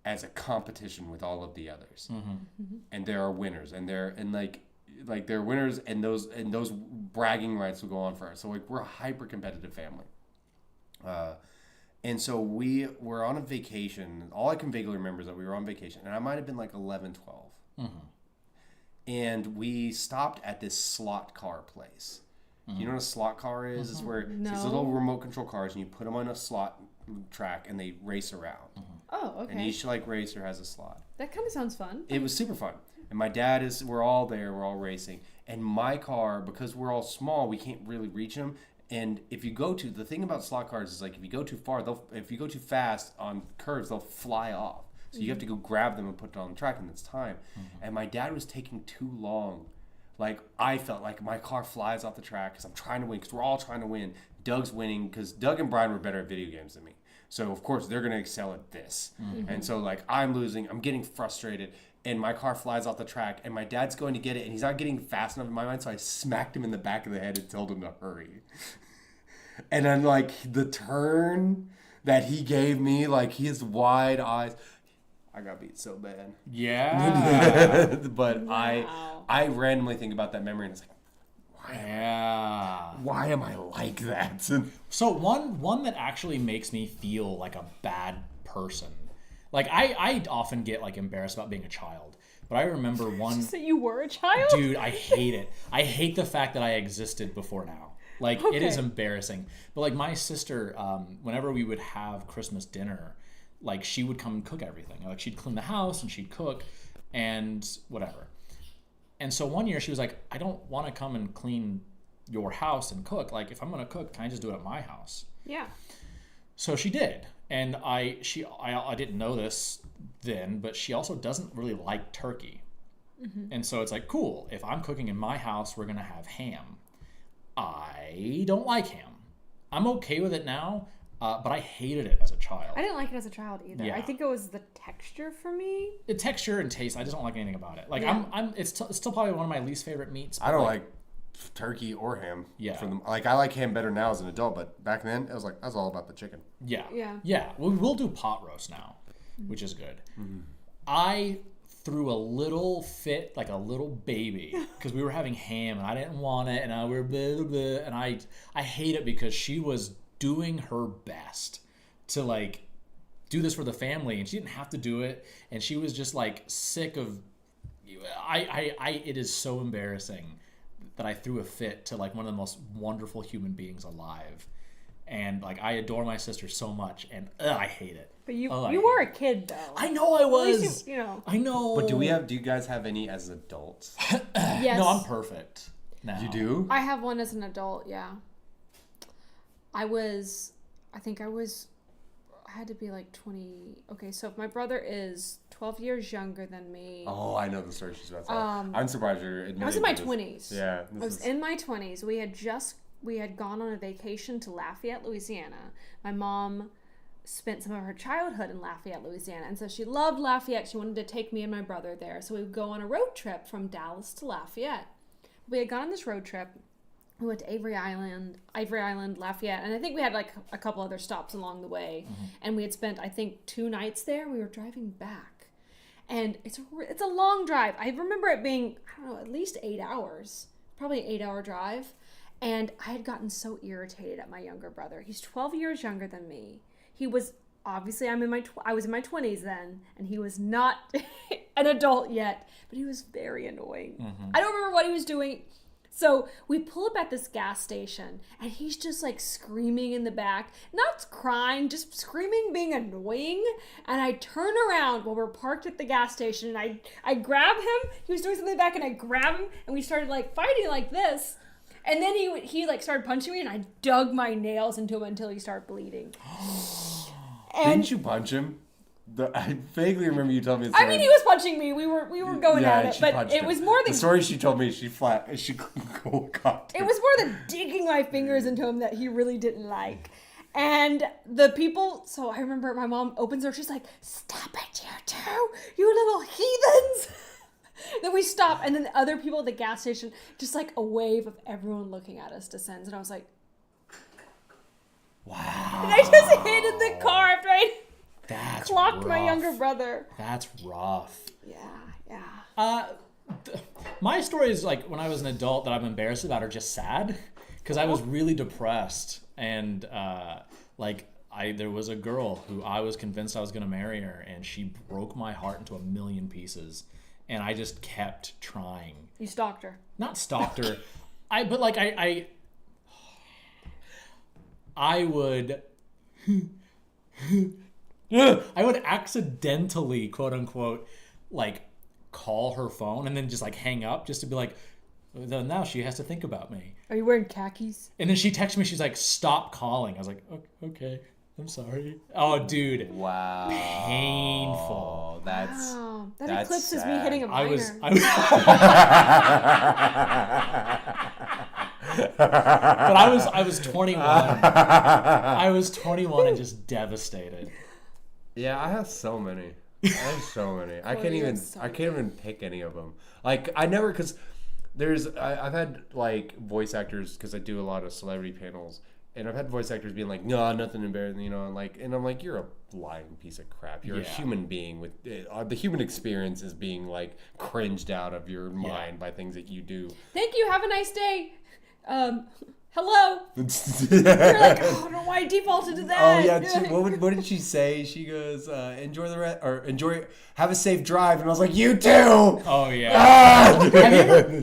as a competition with all of the others. Mm-hmm. Mm-hmm. And there are winners, and they're winners, and those bragging rights will go on forever. So like we're a hyper competitive family, and so we were on a vacation. All I can vaguely remember is that we were on vacation, and I might have been like 11, 12. Mm-hmm. And we stopped at this slot car place. Mm-hmm. You know what a slot car is? Mm-hmm. It's where it's these little remote control cars, and you put them on a slot track, and they race around. Mm-hmm. Oh, okay. And each like racer has a slot. That kind of sounds fun. It was super fun. And my dad we're all there, we're all racing. And my car, because we're all small, we can't really reach him. And if you go to the thing about slot cars is like if you go too far, if you go too fast on curves, they'll fly off. So you have to go grab them and put it on the track, and it's time. And my dad was taking too long. Like, I felt like my car flies off the track because I'm trying to win, because we're all trying to win. Doug's winning because Doug and Brian were better at video games than me. So, of course, they're going to excel at this. And so, like, I'm losing. I'm getting frustrated. And my car flies off the track. And my dad's going to get it. And he's not getting fast enough in my mind. So I smacked him in the back of the head and told him to hurry. And then, like, the turn that he gave me, like, his wide eyes. I got beat so bad. Yeah. But Wow. I randomly think about that memory and it's like, Yeah. why am I like that? So one that actually makes me feel like a bad person. Like I often get like embarrassed about being a child. But I remember one So you were a child? dude, I hate it. I hate the fact that I existed before now. Like it is embarrassing. But like my sister, whenever we would have Christmas dinner, like she would come and cook everything. Like she'd clean the house and she'd cook and whatever. And so one year she was like, I don't want to come and clean your house and cook. Like if I'm going to cook, can I just do it at my house? Yeah. So she did. And I didn't know this then, but she also doesn't really like turkey. And so it's like, cool, if I'm cooking in my house, we're going to have ham. I don't like ham. I'm okay with it now, but I hated it as a child. I didn't like it as a child either. Yeah. I think it was the texture for me. The texture and taste, I just don't like anything about it. Like Yeah. it's still probably one of my least favorite meats. I don't like turkey or ham. Yeah. Like I like ham better now as an adult, but back then it was like that's all about the chicken. Yeah. Yeah. Yeah. We'll do pot roast now, which is good. I threw a little fit, like a little baby, because we were having ham and I didn't want it, and we were blah, blah, blah, and I hate it because she was doing her best to like do this for the family, and she didn't have to do it, and she was just like sick of. It is so embarrassing that I threw a fit to like one of the most wonderful human beings alive. And like I adore my sister so much, and I hate it. But you I you hate were it. a kid though. I know I At least was. you know. I know. But do you guys have any as adults? Yes. No, I'm perfect now. You do? I have one as an adult, yeah. I had to be like 20. Okay, so if my brother is 12 years younger than me. Oh, I know the story she's about to tell. I'm surprised you're admitting I was in my to this. 20s. Yeah. I was in my 20s. We had gone on a vacation to Lafayette, Louisiana. My mom spent some of her childhood in Lafayette, Louisiana. And so she loved Lafayette. She wanted to take me and my brother there. So we would go on a road trip from Dallas to Lafayette. We had gone on this road trip. We went to Avery Island, Lafayette. And I think we had like a couple other stops along the way. And we had spent, I think, 2 nights there. We were driving back. And it's a long drive. I remember it being, I don't know, at least 8 hours. Probably an 8-hour drive. And I had gotten so irritated at my younger brother. He's 12 years younger than me. He was, obviously, I was in my 20s then, and he was not an adult yet, but he was very annoying. I don't remember what he was doing. So we pull up at this gas station, and he's just like screaming in the back, not crying, just screaming, being annoying. And I turn around while we're parked at the gas station, and I grab him. He was doing something in the back, and I grab him, and we started like fighting like this. And then he like started punching me, and I dug my nails into him until he started bleeding. Didn't you punch him? I vaguely remember you telling me the I story. mean, he was punching me. We were going at it, she but punched it him. was more than the story she told me. She got it was more than digging my fingers into him that he really didn't like. And the people, so I remember my mom opens her, she's like, "Stop it, you two, you little heathens." Then we stop, and then the other people at the gas station, just like a wave of everyone looking at us descends, and I was like, Wow. and I just hid in the car after I That's clocked my rough. younger brother. That's rough. Yeah. My story is like when I was an adult that I'm embarrassed about or just sad because I was really depressed and there was a girl who I was convinced I was going to marry her and she broke my heart into a million pieces and I just kept trying. You stalked her. Not stalked her. I would I would accidentally, quote unquote, like call her phone and then just like hang up just to be like, Then now she has to think about me. Are you wearing khakis? And then she texted me. She's like, "Stop calling." I was like, "Okay, I'm sorry." Oh, dude. Wow. Painful. That's Wow. That that's eclipses me sad. hitting a minor. But I was 21. I was 21 and just devastated. Yeah, I have so many. I have so many. I can't even pick any of them. Like I never, because I've had like voice actors, because I do a lot of celebrity panels, and I've had voice actors being like, no, nothing embarrassing, and I'm like, you're a lying piece of crap. You're a human being with the human experience is being like cringed out of your mind by things that you do. Thank you. Have a nice day. Hello. You're like, oh, I don't know why I defaulted to that. Oh yeah, what did she say? She goes, enjoy have a safe drive, and I was like, you too. Oh yeah.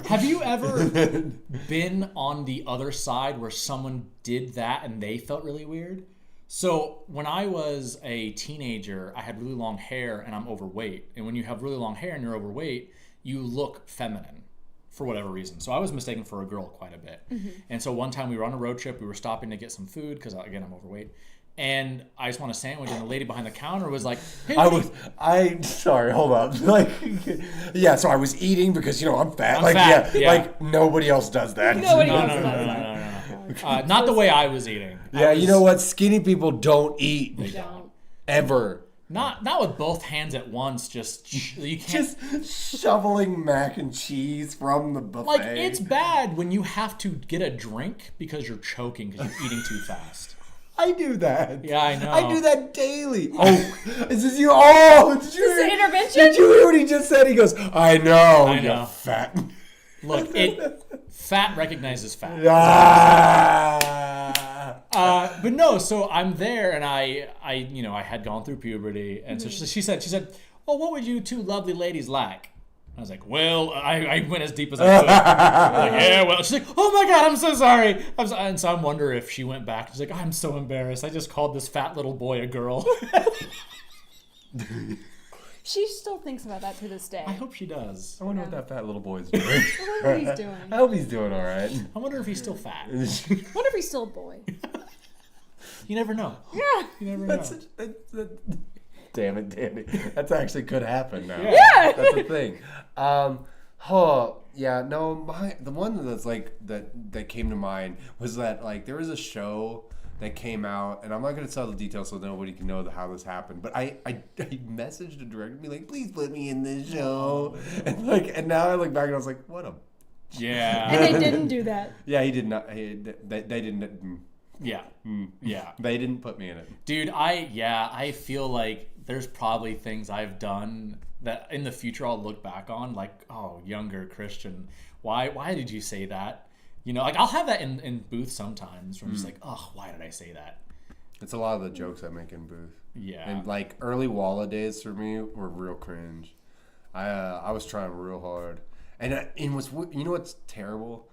Have you ever been on the other side where someone did that and they felt really weird? So when I was a teenager, I had really long hair and I'm overweight. And when you have really long hair and you're overweight, you look feminine for whatever reason. So I was mistaken for a girl quite a bit. Mm-hmm. And so one time we were on a road trip, we were stopping to get some food because, again, I'm overweight. And I just want a sandwich, and the lady behind the counter was like, "Hey, sorry, hold up." Like, yeah, so I was eating because I'm fat. I'm like, fat, yeah, like nobody else does that. Nobody No. Not the way I was eating. Yeah, you know what? Skinny people don't eat. They don't. Ever. Not with both hands at once. You can't. Just shoveling mac and cheese from the buffet. Like, it's bad when you have to get a drink because you're choking because you're eating too fast. I do that. Yeah, I know. I do that daily. Oh, is this you? Oh, did you hear? Is it intervention? Did you hear what he just said? He goes, I know. You fat. Look, fat recognizes fat. But no, so I'm there, and I had gone through puberty, and so she said, "Oh, what would you two lovely ladies like?" I was like, "Well," I went as deep as I could. I was like, "Yeah, well." She's like, "Oh my God, I'm so sorry." And so I wonder if she went back. She's like, "I'm so embarrassed. I just called this fat little boy a girl." She still thinks about that to this day. I hope she does. I wonder what that fat little boy is doing. I wonder what he's doing. I hope he's doing all right. I wonder if he's still fat. I wonder if he's still a boy. You never know. Yeah. You never know. Damn it, Danny. That's actually could happen now. Yeah. That's the thing. The one that's like that came to mind was that like there was a show that came out, and I'm not going to tell the details so nobody can know how this happened, but I messaged a director and be like, please put me in this show. And now I look back and I was like, what a... Yeah. And they didn't do that. Yeah, he did not. They didn't... Yeah. Yeah. They didn't put me in it. Dude, I feel like there's probably things I've done that in the future I'll look back on like, oh, younger Christian, why did you say that? Like I'll have that in booth sometimes where I'm just like, oh, why did I say that? It's a lot of the jokes I make in booth. Yeah. And like early Walla days for me were real cringe. I was trying real hard. And what's terrible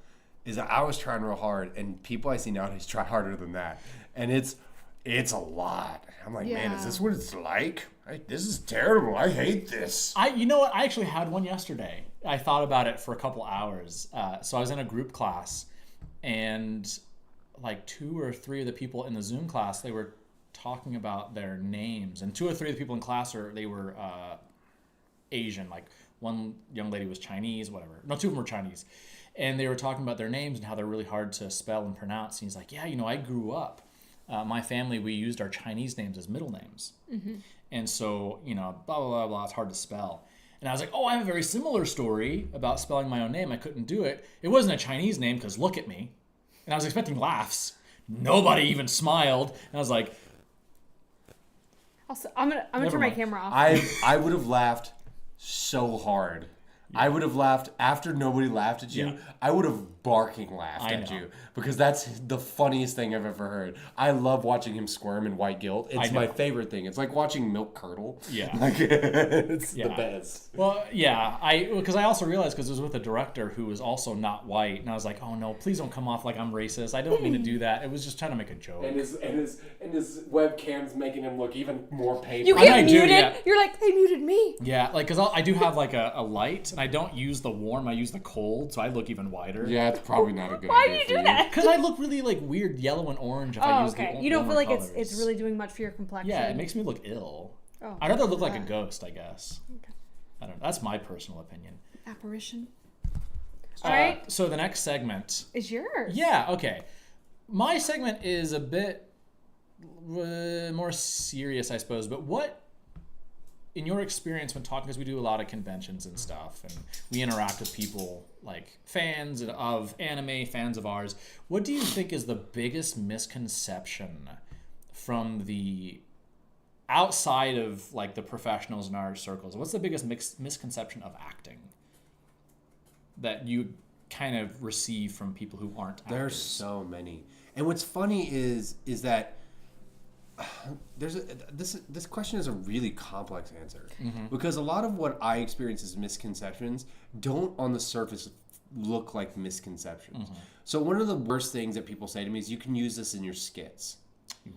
is that I was trying real hard, and people I see nowadays try harder than that. And it's a lot. I'm like, man, is this what it's like? This is terrible. I hate this. You know what? I actually had one yesterday. I thought about it for a couple hours. So I was in a group class, and like 2 or 3 of the people in the Zoom class, they were talking about their names. And 2 or 3 of the people in class they were Asian. Like one young lady was Chinese, whatever. No, 2 of them were Chinese. And they were talking about their names and how they're really hard to spell and pronounce. And he's like, yeah, I grew up. My family, we used our Chinese names as middle names. Mm-hmm. And so, blah, blah, blah, blah, it's hard to spell. And I was like, oh, I have a very similar story about spelling my own name. I couldn't do it. It wasn't a Chinese name because look at me. And I was expecting laughs. Nobody even smiled. And I was like... I'm gonna turn my camera off. I would have laughed so hard. Yeah. I would have laughed after nobody laughed at you. Yeah. I would have barking laughed at you because that's the funniest thing I've ever heard. I love watching him squirm in white guilt. It's my favorite thing. It's like watching milk curdle. Yeah. It's the best. Well, yeah. Because I also realized because it was with a director who was also not white, and I was like, oh no, please don't come off like I'm racist. I don't mean to do that. It was just trying to make a joke. And his webcam's making him look even more painful. You get muted. You're like, they muted me. Yeah, like because I do have like a light. and I don't use the warm, I use the cold, so I look even wider. Yeah, it's probably not a good Why idea do you do that? Because I look really like weird yellow and orange if I Oh, use okay. the You don't feel warmer like colors. it's really doing much for your complexion. Yeah, it makes me look ill. Oh, I'd rather look like a that. ghost, I guess. Okay. I don't know. That's my personal opinion. Apparition. All right. So the next segment. Is yours. Yeah, okay. My segment is a bit more serious, I suppose. But what, in your experience when talking, because we do a lot of conventions and stuff, and we interact with people like fans of anime, fans of ours, what do you think is the biggest misconception from the outside of like the professionals in our circles? What's the biggest misconception of acting that you kind of receive from people who aren't actors? There's so many. And what's funny is that this question is a really complex answer, because a lot of what I experience as misconceptions don't on the surface look like misconceptions. So one of the worst things that people say to me is, you can use this in your skits.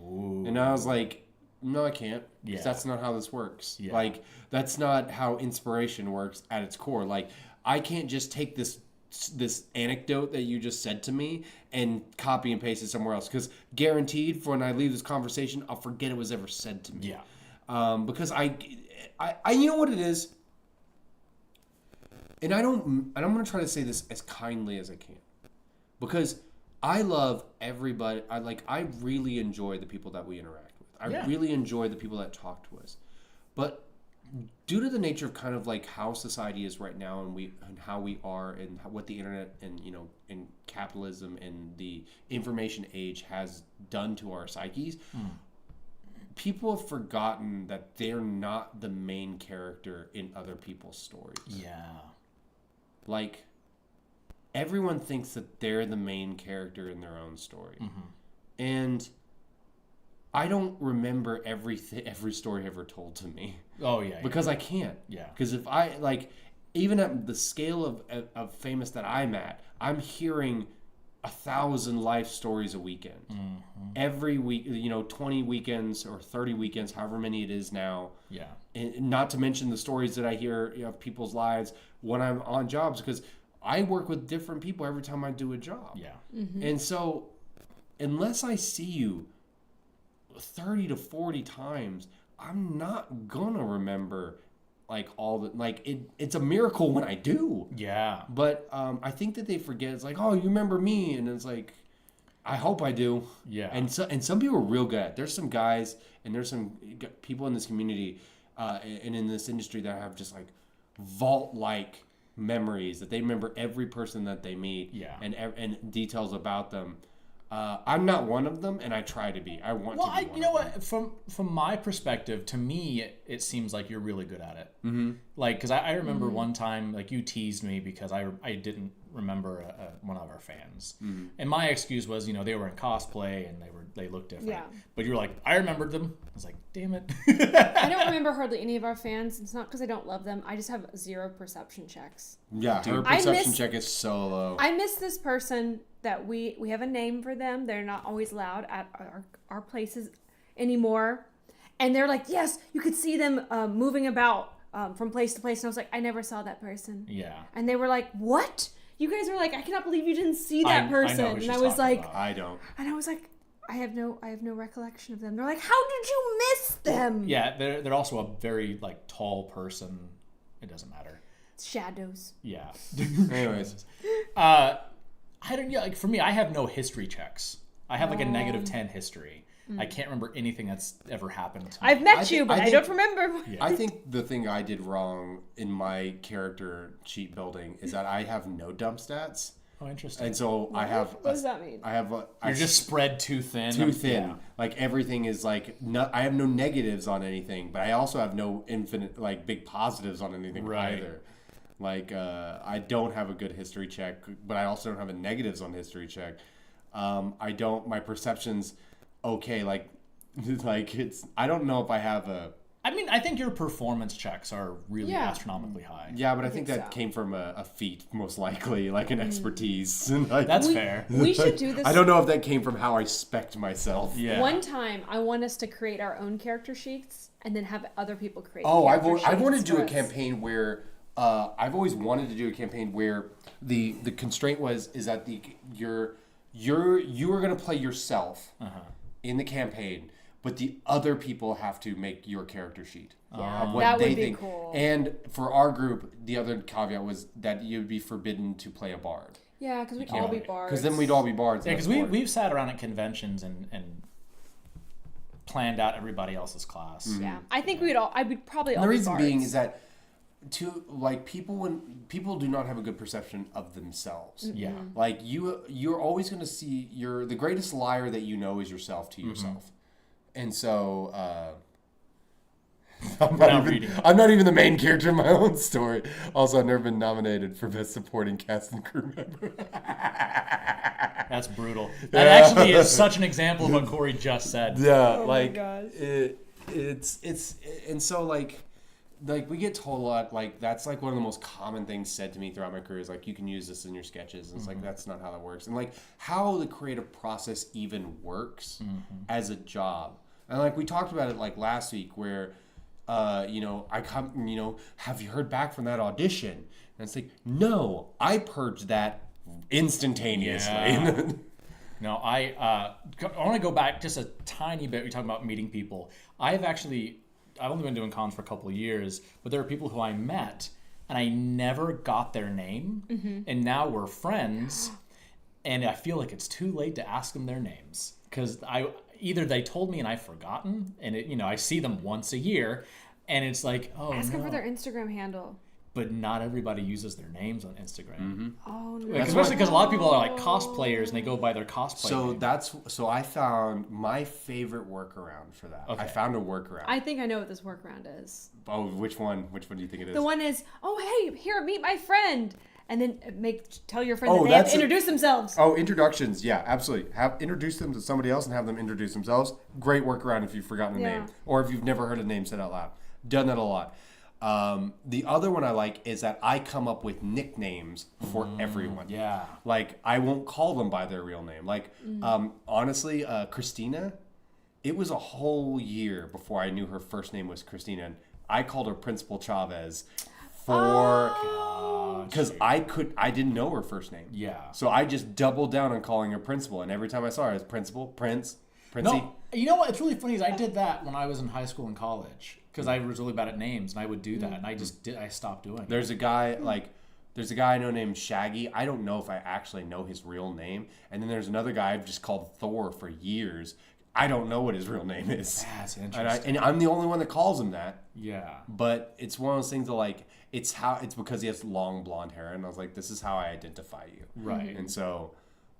Ooh. And I was like, no, I can't. Yeah. 'Cause that's not how this works. Yeah. Like, that's not how inspiration works at its core. Like, I can't just take this anecdote that you just said to me and copy and paste it somewhere else, because guaranteed for when I leave this conversation, I'll forget it was ever said to me. Yeah. Because I you know what it is, and I'm going to try to say this as kindly as I can, because I love everybody. I really enjoy the people that we interact with. I really enjoy the people that talk to us. But due to the nature of kind of like how society is right now, and how we are, and what the internet and and capitalism and the information age has done to our psyches, people have forgotten that they're not the main character in other people's stories. Yeah. Like, everyone thinks that they're the main character in their own story, and I don't remember every story ever told to me. Oh yeah. Because I can't. Yeah. Because if I, like, even at the scale of famous that I'm at, I'm hearing 1,000 life stories a weekend. Every week, 20 weekends or 30 weekends, however many it is now. Yeah. And not to mention the stories that I hear of people's lives when I'm on jobs, because I work with different people every time I do a job. Yeah. And so, unless I see you 30 to 40 times, I'm not gonna remember like all the, like, it's a miracle when I do. Yeah. But I think that they forget. It's like, oh, you remember me, and it's like, I hope I do. Yeah. And some people are real good at it. There's some guys and there's some people in this community and in this industry that have just like vault-like memories, that they remember every person that they meet. Yeah. And details about them. I'm not one of them, and I try to be. I want to be one you know of them. what? From my perspective, to me, it seems like you're really good at it. Mm-hmm. Like, because I remember one time, like, you teased me because I didn't remember one of our fans, and my excuse was, they were in cosplay and they looked different. Yeah. But you were like, I remembered them. I was like, damn it. I don't remember hardly any of our fans. It's not because I don't love them. I just have 0 perception checks. Yeah, her perception check is so low. I miss this person that we have a name for them. They're not always allowed at our places anymore. And they're like, yes, you could see them moving about from place to place. And I was like, I never saw that person. Yeah. And they were like, what? You guys were like, I cannot believe you didn't see that person. I know who and I she's was talking like, about. I don't. and I was like, I have no recollection of them. They're like, how did you miss them? Yeah, they're also a very like tall person. It doesn't matter. Shadows. Yeah. Anyways. I don't. Yeah, like for me, I have no history checks. I have like a negative 10 history. I can't remember anything that's ever happened to me. I've met I you, thi- but I I think- don't remember. Yeah. I think the thing I did wrong in my character sheet building is that I have no dump stats, Oh, interesting. and so I have. What does that mean? I have. You're just spread too thin. too thin. Yeah. Like everything is like. No, I have no negatives on anything, but I also have no infinite like big positives on anything Right. either. Like I don't have a good history check, but I also don't have a negatives on history check. I don't. My perception's okay. Like it's. I don't know if I have a. I mean, I think your performance checks are really Yeah. astronomically high. Yeah, but I think think that so. came from a feat, most likely, like an expertise. And like, That's fair. We should do this. I don't know if that came from how I spec'd myself. Yeah. One time, I want us to create our own character sheets and then have other people create. Oh, character I want to sheets do for a us. campaign where I've always wanted to do a campaign where the constraint is that you are going to play yourself in the campaign, but the other people have to make your character sheet. Yeah, Of what that they would be think. cool. And for our group, the other caveat was that you'd be forbidden to play a bard. Yeah, because we'd all be bards. Because then we'd all be bards. Yeah, because we've sat around at conventions and planned out everybody else's class. Yeah, I think I would probably all The be reason bards. being is that people do not have a good perception of themselves. Yeah. Like you're always going to see the greatest liar that you know is yourself to yourself. And so I'm not even the main character in my own story. Also, I've never been nominated for best supporting cast and crew member. That's brutal. That actually is such an example of what Corey just said. Yeah, Oh my gosh. it's and so like we get told a lot, like that's like one of the most common things said to me throughout my career is like, you can use this in your sketches. And it's like, that's not how that works. And like how the creative process even works as a job. And like we talked about it like last week where I come, have you heard back from that audition? And it's like, no, I purged that instantaneously. Yeah. No, I want to go back just a tiny bit. We're talking about meeting people. I've only been doing cons for a couple of years, but there are people who I met and I never got their name, and now we're friends, and I feel like it's too late to ask them their names because either they told me and I've forgotten, and I see them once a year, and it's like, oh, Ask them no. for their Instagram handle. But not everybody uses their names on Instagram. Oh no! Like, especially because a lot of people are like cosplayers and they go by their cosplay name. So I found my favorite workaround for that. Okay. I found a workaround. I think I know what this workaround is. Oh, which one? Which one do you think it is? The one is, oh hey, here, meet my friend, and then tell your friend that they have to introduce themselves. Oh, introductions. Yeah, absolutely. Introduce them to somebody else and have them introduce themselves. Great workaround if you've forgotten the name or if you've never heard a name said out loud. Done that a lot. The other one I like is that I come up with nicknames for everyone. Yeah. Like, I won't call them by their real name. Like, honestly, Christina, it was a whole year before I knew her first name was Christina. And I called her Principal Chavez because I didn't know her first name. Yeah. So I just doubled down on calling her Principal. And every time I saw her, it was Principal, Princey. No, you know what? It's really funny is I did that when I was in high school and college because I was really bad at names and I would do that and I stopped doing it. There's a guy I know named Shaggy. I don't know if I actually know his real name. And then there's another guy I've just called Thor for years. I don't know what his real name is. That's interesting. And I'm the only one that calls him that. Yeah. But it's one of those things that like it's because he has long blonde hair, and I was like, this is how I identify you. Right. And so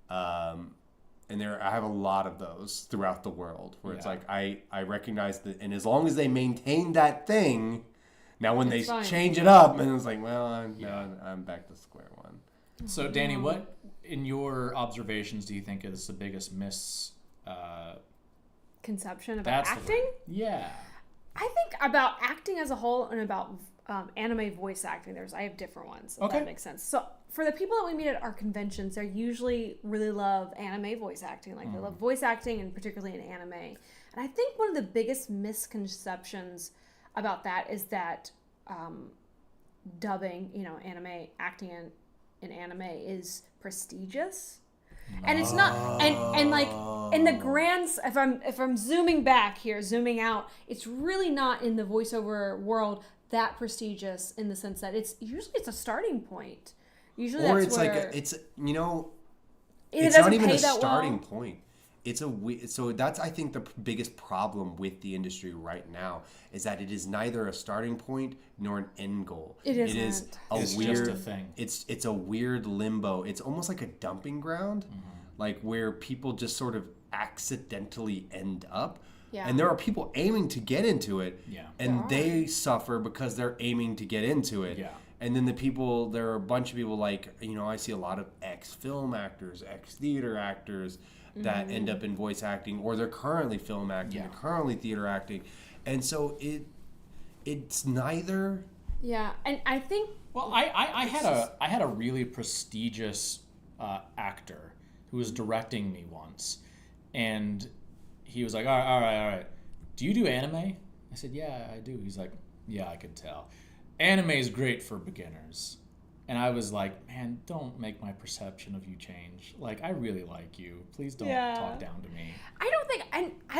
and I have a lot of those throughout the world where it's like I recognize that, and as long as they maintain that thing, now when they change it up, and it's like, well, I'm back to square one. So Danny, what in your observations do you think is the biggest conception about acting? Yeah. I think about acting as a whole and about anime voice acting. I have different ones, if that makes sense. So for the people that we meet at our conventions, they usually really love anime voice acting. Like they love voice acting, and particularly in anime. And I think one of the biggest misconceptions about that is that dubbing, anime acting in anime is prestigious. And it's not, and like in the if I'm zooming out, it's really not in the voiceover world that prestigious in the sense that it's a starting point. Usually, or that's it's where, like it's it's not even a starting well. point. So that's I think the biggest problem with the industry right now is that it is neither a starting point nor an end goal. It's just a thing. It's a weird limbo. It's almost like a dumping ground, like where people just sort of accidentally end up. Yeah. And there are people aiming to get into it, Yeah. and they suffer because they're aiming to get into it. Yeah. And then there are a bunch of people like, I see a lot of ex-film actors, ex-theater actors that end up in voice acting, or they're currently film acting, they're currently theater acting. And so it's neither. Yeah, and I think... Well, I had a really prestigious actor who was directing me once, and he was like, all right. Do you do anime? I said, yeah, I do. He's like, yeah, I could tell. anime is great for beginners. And I was like, man, don't make my perception of you change. Like, I really like you. Please don't talk down to me. I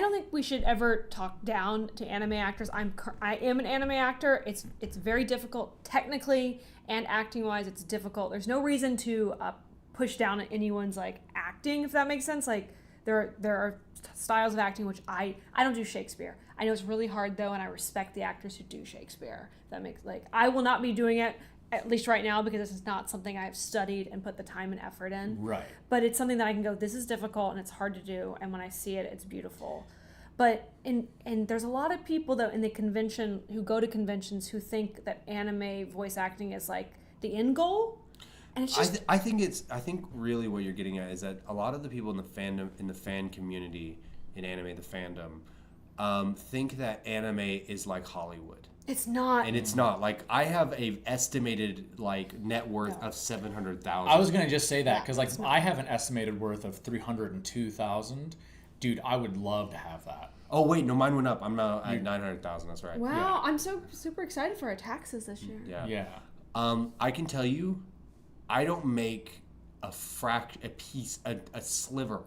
don't think we should ever talk down to anime actors. I am an anime actor. It's very difficult technically and acting wise. It's difficult. There's no reason to push down anyone's like acting, if that makes sense. Like there are styles of acting which I don't do Shakespeare. I know it's really hard though, and I respect the actors who do Shakespeare. That makes like I will not be doing it. At least right now, because this is not something I've studied and put the time and effort in. Right. But it's something that I can go, this is difficult and it's hard to do. And when I see it, it's beautiful. But and there's a lot of people though in the convention who go to conventions who think that anime voice acting is like the end goal. And it's just I think really what you're getting at is that a lot of the people in the fandom, in the fan community in anime, the fandom, think that anime is like Hollywood. it's not. And it's not. Like, I have a estimated like net worth of 700,000. I was gonna just say that because Yeah, like I have an estimated worth of 302,000. Dude, I would love to have that. Oh wait, no, mine went up. I'm now at 900,000. That's right. Wow, Yeah. I'm so super excited for our taxes this year. Yeah. Yeah. I can tell you, I don't make a sliver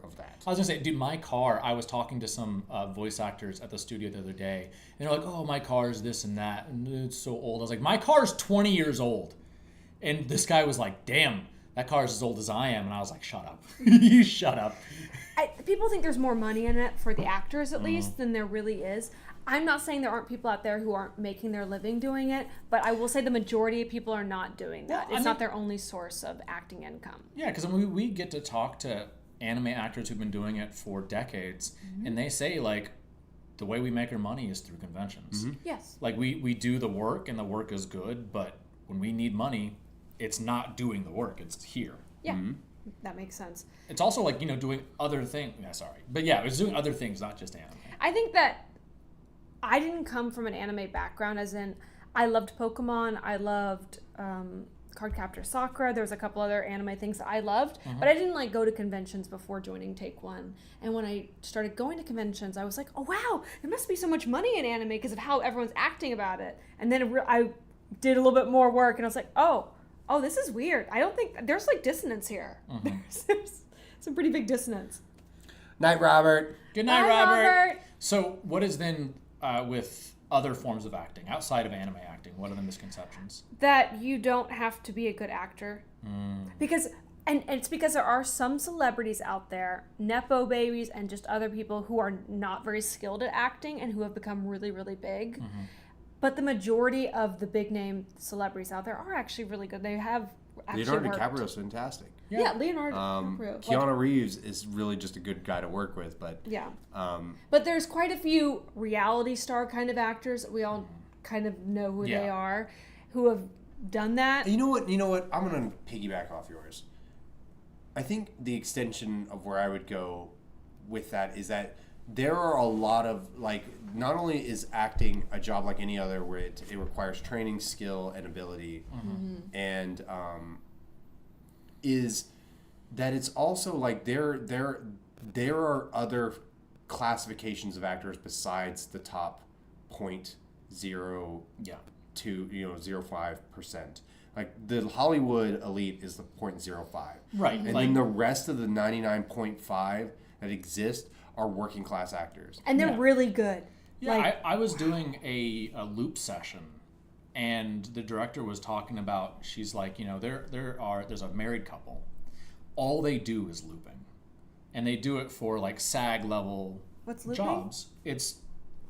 of that. I was gonna say, dude, my car. I was talking to some voice actors at the studio the other day, and they're like, "Oh, my car is this and that, and it's so old." I was like, "My car is 20 years old," and this guy was like, "Damn, that car is as old as I am," and I was like, "Shut up, you shut up." People think there's more money in it for the actors at least than there really is. I'm not saying there aren't people out there who aren't making their living doing it, but I will say the majority of people are not doing that. Well, It's not their only source of acting income. Yeah, because we get to talk to anime actors who've been doing it for decades, and they say like, the way we make our money is through conventions. Yes. Like we do the work, and the work is good, but when we need money, it's not doing the work; it's here. Yeah. That makes sense. It's also like, doing other things. Yeah, sorry. But yeah, it's doing other things, not just anime. I think that I didn't come from an anime background, as in I loved Pokemon, I loved Cardcaptor Sakura, there was a couple other anime things that I loved, but I didn't like go to conventions before joining Take One. And when I started going to conventions, I was like, oh wow, there must be so much money in anime because of how everyone's acting about it. And then I did a little bit more work, and I was like, oh, this is weird. I don't think there's like dissonance here. There's some pretty big dissonance. Night, Robert. Good night, Bye, Robert. Robert. So what is then with other forms of acting outside of anime acting? What are the misconceptions? That you don't have to be a good actor. Because and it's because there are some celebrities out there, nepo babies and just other people who are not very skilled at acting and who have become really, really big. But the majority of the big name celebrities out there are actually really good. They have actually Leonardo worked. DiCaprio's fantastic. Yeah, Leonardo DiCaprio. Keanu Reeves is really just a good guy to work with, but Yeah. um, But there's quite a few reality star kind of actors. We all kind of know who they are, who have done that. You know what? I'm gonna piggyback off yours. I think the extension of where I would go with that is that there are a lot of, like, not only is acting a job like any other where it requires training, skill, and ability, and is that it's also like there are other classifications of actors besides the top 0.0 to 0.05%. Like, the Hollywood elite is the 0.05. Right. And like, then the rest of the 99.5 that exist are working class actors. And they're Yeah. really good. Yeah, Like, I was doing a loop session, and the director was talking about, she's like, there's a married couple. All they do is looping. And they do it for like SAG level What's looping? jobs. It's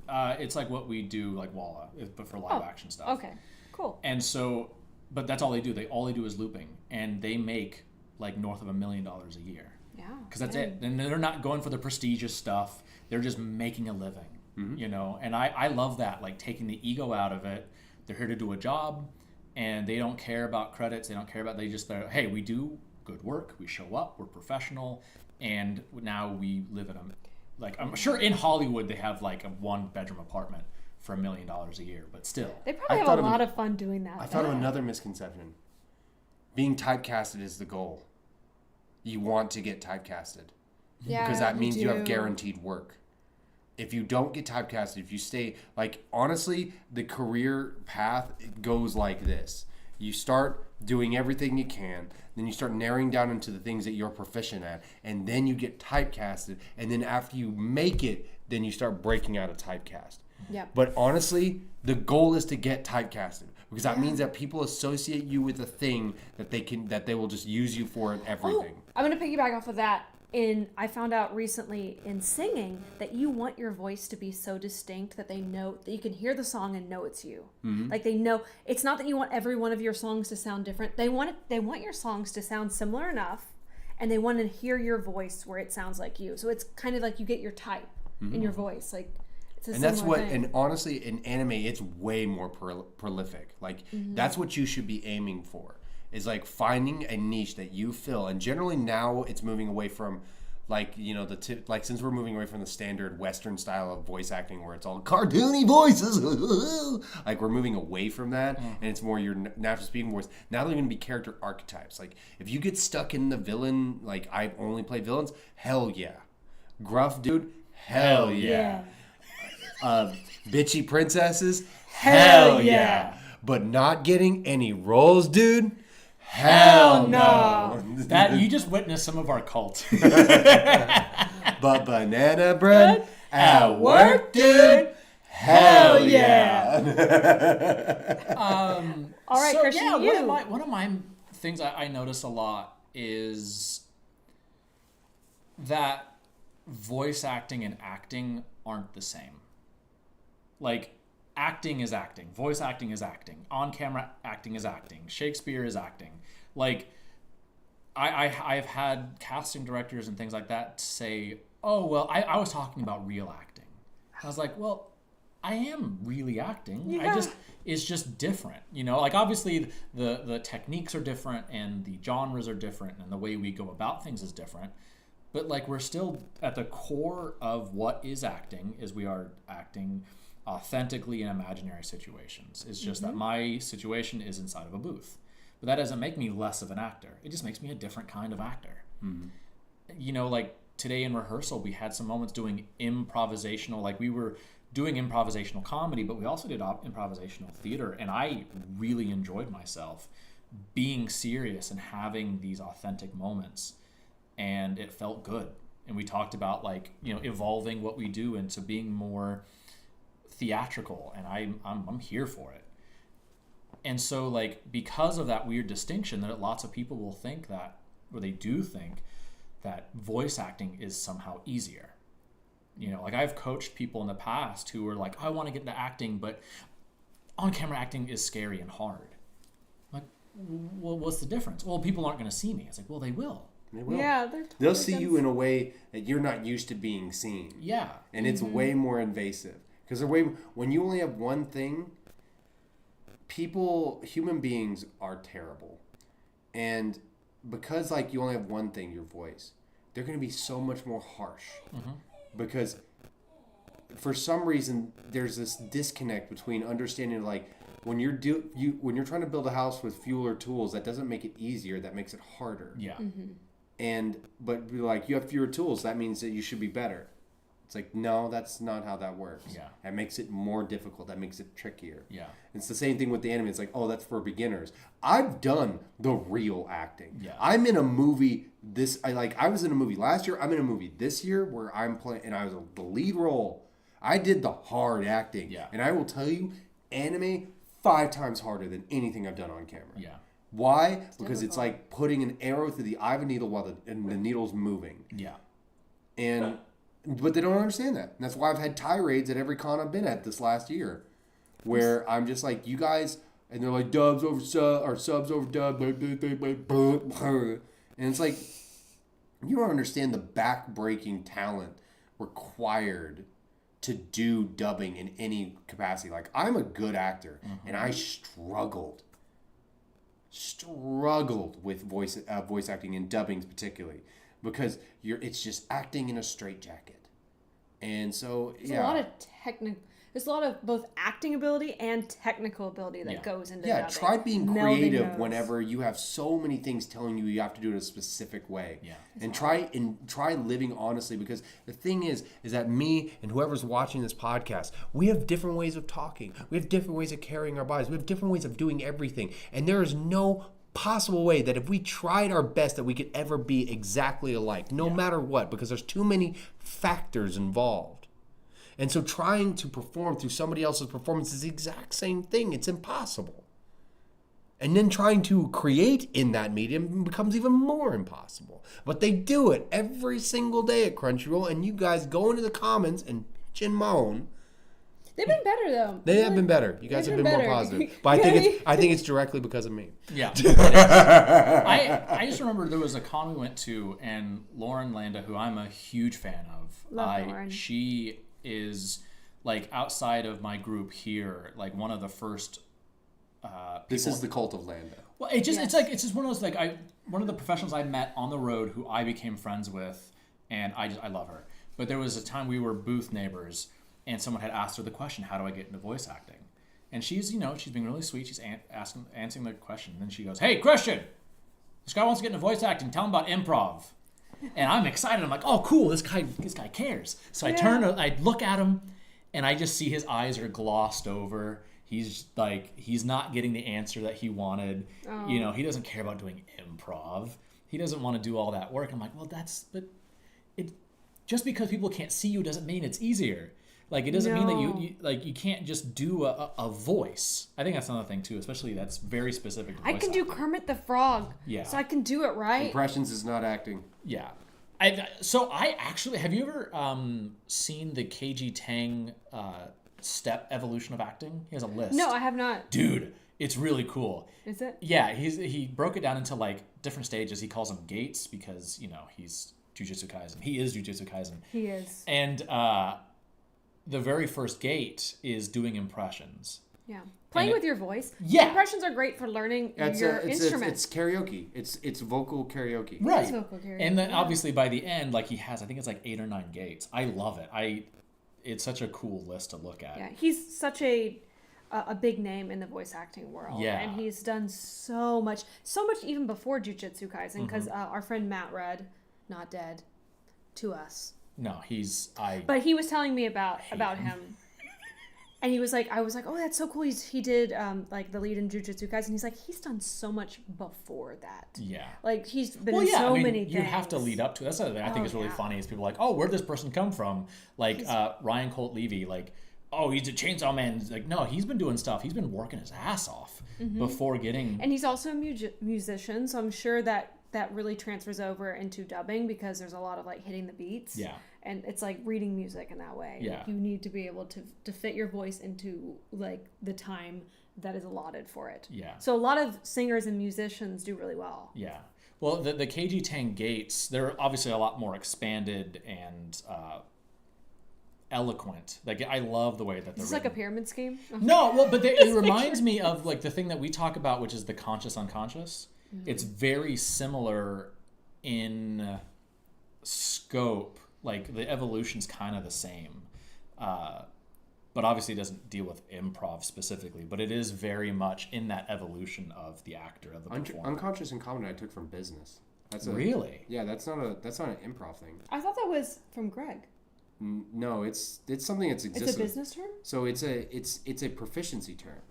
like what we do like Walla, but for live action stuff. Okay, cool. And so, but that's all they do. All they do is looping, and they make like north of $1 million a year. Yeah. Because that's it. And they're not going for the prestigious stuff. They're just making a living, And I love that, like taking the ego out of it. They're here to do a job, and they don't care about credits. They don't care about. They're hey, we do good work. We show up. We're professional, and now we live in I'm sure in Hollywood they have like a 1-bedroom apartment for $1 million a year, but still. They probably have a lot of fun doing that. I thought of another misconception. Being typecasted is the goal. You want to get typecasted. Yeah, Because that means you have do. guaranteed work. if you don't get typecasted, if you stay, like, honestly, the career path goes like this. You start doing everything you can, then you start narrowing down into the things that you're proficient at, and then you get typecasted, and then after you make it, then you start breaking out of typecast. Yeah. But honestly, the goal is to get typecasted, because that means that people associate you with a thing that they will just use you for in everything. I'm going to piggyback off of that. I found out recently in singing that you want your voice to be so distinct that they know that you can hear the song and know it's you. Mm-hmm. Like they know it's not that you want every one of your songs to sound different. They want your songs to sound similar enough, and they want to hear your voice where it sounds like you. So it's kind of like you get your type in your voice. Like it's a And that's similar what, thing. and honestly, in anime, it's way more prolific. Like, that's what you should be aiming for, is like finding a niche that you fill. And generally now it's moving away from, like, you know, like, since we're moving away from the standard Western style of voice acting where it's all cartoony voices, like, we're moving away from that, and it's more your natural speaking voice. Now they're going to be character archetypes. Like, if you get stuck in the villain, like, I only play villains, hell yeah. Gruff dude, hell yeah. Bitchy princesses, hell yeah. But not getting any roles, dude, hell no. That you just witnessed some of our cult. But banana bread at work, dude, hell yeah. All right, So, Christian, yeah, you. one of my things I notice a lot is that voice acting and acting aren't the same. Like, acting is acting. Voice acting is acting. On-camera acting is acting. Shakespeare is acting. Like, I've had casting directors and things like that say, oh, well, I was talking about real acting. I was like, well, I am really acting. Yeah. It's just different. You know, like, obviously the techniques are different and the genres are different and the way we go about things is different. But, like, we're still at the core of what is acting is we are acting authentically in imaginary situations. It's just that my situation is inside of a booth. But that doesn't make me less of an actor. It just makes me a different kind of actor. You know, like today in rehearsal, we had some moments doing improvisational, like we were doing improvisational comedy, but we also did improvisational theater. And I really enjoyed myself being serious and having these authentic moments. And it felt good. And we talked about, like, you know, evolving what we do into being more theatrical, and I'm here for it. And so, like, because of that weird distinction, that lots of people will think that, or they do think that voice acting is somehow easier. You know, like, I've coached people in the past who were like, I want to get into acting, but on-camera acting is scary and hard. Like, well, what's the difference? Well, people aren't going to see me. It's like, well, they will. They will. Yeah, They'll see you in a way that you're not used to being seen. Yeah. And it's way more invasive. Because when you only have one thing, human beings are terrible. And because, like, you only have one thing, your voice, they're going to be so much more harsh. Because for some reason, there's this disconnect between understanding, like, when you're trying to build a house with fewer tools, that doesn't make it easier, that makes it harder. Yeah. But like, you have fewer tools, that means that you should be better. It's like, no, that's not how that works. Yeah. That makes it more difficult. That makes it trickier. Yeah. It's the same thing with the anime. It's like, oh, that's for beginners. I've done the real acting. Yeah. I'm in a movie I was in a movie last year. I'm in a movie this year where I'm playing, and I was the lead role. I did the hard acting. Yeah. And I will tell you, anime 5 times harder than anything I've done on camera. Yeah. Why? Because it's like putting an arrow through the eye of a needle while the needle's moving. Yeah. But they don't understand that. And that's why I've had tirades at every con I've been at this last year, where I'm just like, you guys, and they're like, dubs over sub, or subs over dub, and it's like, you don't understand the back-breaking talent required to do dubbing in any capacity. Like, I'm a good actor, and I struggled with voice acting and dubbings particularly, because it's just acting in a straitjacket. And so, There's a lot of There's a lot of both acting ability and technical ability that goes into dubbing. Try being Melding creative those. whenever you have so many things telling you have to do it a specific way. Yeah. And try living honestly, because the thing is that me and whoever's watching this podcast, we have different ways of talking. We have different ways of carrying our bodies. We have different ways of doing everything. And there is no possible way that if we tried our best that we could ever be exactly alike, no matter what, because there's too many factors involved. And so trying to perform through somebody else's performance is the exact same thing. It's impossible. And then trying to create in that medium becomes even more impossible. But they do it every single day at Crunchyroll, and you guys go into the comments and bitch and moan. They've been better though. They have been better. You guys have been more positive. But I think it's directly because of me. Yeah. I just remember there was a con we went to, and Lauren Landa, who I'm a huge fan of, Lauren. She is like outside of my group here, like one of the first people. This is the cult of Landa. Well, it's just one of those one of the professionals I met on the road who I became friends with, and I love her. But there was a time we were booth neighbors, and someone had asked her the question, "How do I get into voice acting?" And she's being really sweet. She's answering the question. And then she goes, "Hey, Christian, this guy wants to get into voice acting. Tell him about improv." And I'm excited. I'm like, "Oh, cool! This guy cares." So I look at him, and I just see his eyes are glossed over. He's not getting the answer that he wanted. Oh. He doesn't care about doing improv. He doesn't want to do all that work. I'm like, well, just because people can't see you doesn't mean it's easier. Like, it doesn't mean that you can't just do a voice. I think that's another thing too, especially that's very specific to voice I can do Kermit the Frog. Yeah. So I can do it right. Impressions is not acting. Yeah. I actually, have you ever seen the KG Tang step evolution of acting? He has a list. No, I have not. Dude, it's really cool. Is it? Yeah, he broke it down into like different stages. He calls them gates because, he's Jujutsu Kaisen. He is Jujutsu Kaisen. He is. And the very first gate is doing impressions. Yeah. Playing with your voice. Yeah. Impressions are great for learning your instrument. It's karaoke. It's vocal karaoke. Right. It's vocal karaoke. And then obviously by the end, like he has, I think it's like 8 or 9 gates. I love it. It's such a cool list to look at. Yeah, he's such a big name in the voice acting world. Yeah. And he's done so much even before Jujutsu Kaisen, because our friend Matt Rudd, not dead to us. No, But he was telling me about him. And he was like, I was like, oh, that's so cool. He did like the lead in Jujutsu Kaisen. He's like, he's done so much before that. Yeah. Like he's been in so many things. You have to lead up to it. That's something I think is really funny is people are like, oh, where'd this person come from? Like Ryan Colt Levy, like, oh, he's a Chainsaw Man. It's like, no, he's been doing stuff. He's been working his ass off before getting. And he's also a musician, so I'm sure that really transfers over into dubbing because there's a lot of like hitting the beats. Yeah. And it's like reading music in that way. Yeah. Like, you need to be able to fit your voice into like the time that is allotted for it. Yeah. So a lot of singers and musicians do really well. Yeah. Well, the KG Tang gates, they're obviously a lot more expanded and eloquent. Like, I love the way that they're Is this like a pyramid scheme? No, well, but it reminds me of like the thing that we talk about, which is the conscious unconscious. Mm-hmm. It's very similar in scope. Like the evolution's kind of the same, but obviously it doesn't deal with improv specifically. But it is very much in that evolution of the actor, of the performer. Unconscious and common I took from business. Really? Yeah, that's not an improv thing. I thought that was from Greg. No, it's something that's existed. It's a business term? So it's a proficiency term.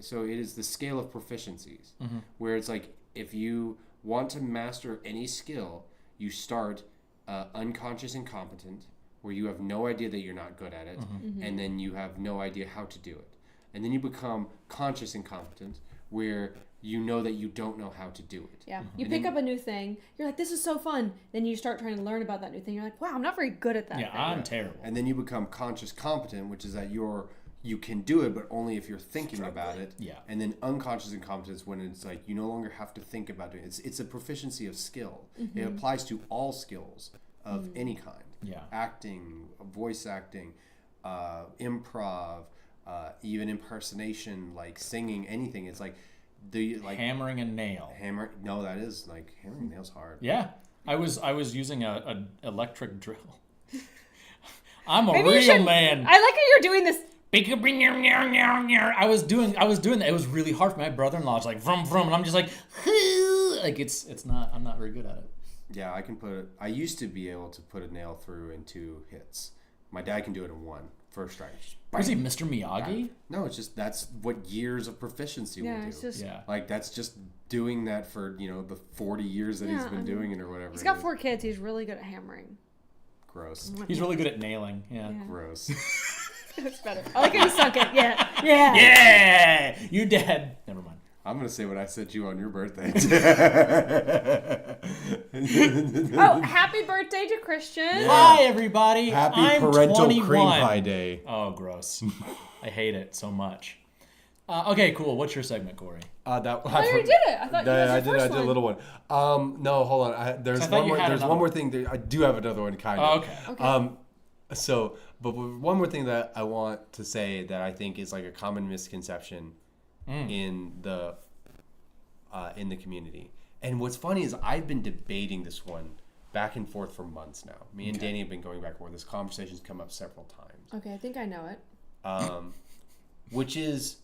So it is the scale of proficiencies, where it's like if you want to master any skill, you start unconscious and competent, where you have no idea that you're not good at it, and then you have no idea how to do it. And then you become conscious and competent, where you know that you don't know how to do it. Yeah. You pick up a new thing, you're like, this is so fun. Then you start trying to learn about that new thing. You're like, wow, I'm not very good at that Yeah, thing. I'm terrible. And then you become conscious competent, which is that you can do it, but only if you're thinking about it. Yeah. And then unconscious incompetence, when it's like you no longer have to think about doing it. It's a proficiency of skill. It applies to all skills of any kind. Yeah. Acting, voice acting, improv, even impersonation, like singing, anything. It's like hammering a nail. No, that is like hammering a nail's hard. Yeah. I was using a electric drill. I'm a Maybe you real should- man. I like how you're doing this. I was doing that. It was really hard for my brother-in-law. It's like vroom vroom, and I'm just like it's not. I'm not very good at it. Yeah, I can put it. I used to be able to put a nail through in 2 hits. My dad can do it in 1. First strike. Was he Mr. Miyagi? No, it's just that's what years of proficiency will do. It's just. Yeah. Like that's just doing that for the 40 years that he's been doing it or whatever. He's got 4 kids. He's really good at hammering. Gross. He's really good at nailing. Yeah. Gross. That's better. I like how you sunk it. Yeah. Yeah. Yeah. You dead. Never mind. I'm gonna say what I sent you on your birthday. Oh, happy birthday to Christian. Hi everybody. Happy I'm parental 21. cream pie day. Oh, gross. I hate it so much. Okay, cool. What's your segment, Corey? I already did it. I thought you had your first I did a little one. No, hold on. There's I thought one you more. had There's another one more one. thing. I do have another one, kind Oh, of. okay. So, but one more thing that I want to say that I think is like a common misconception in the community. And what's funny is I've been debating this one back and forth for months now. Me and Danny have been going back and forth. This conversation's come up several times. Okay, I think I know it. Which is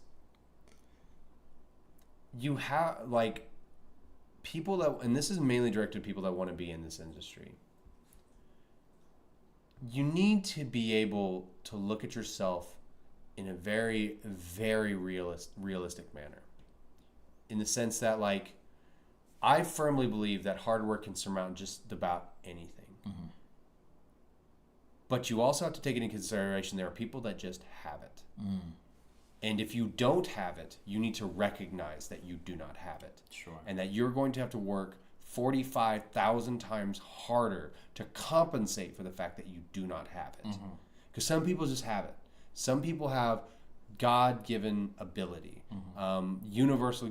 you have like people that, and this is mainly directed to people that want to be in this industry. You need to be able to look at yourself in a very, very realistic manner. In the sense that, like, I firmly believe that hard work can surmount just about anything. Mm-hmm. But you also have to take into consideration there are people that just have it. Mm. And if you don't have it, you need to recognize that you do not have it. Sure. And that you're going to have to work 45,000 times harder to compensate for the fact that you do not have it. Because some people just have it. Some people have God-given ability, universally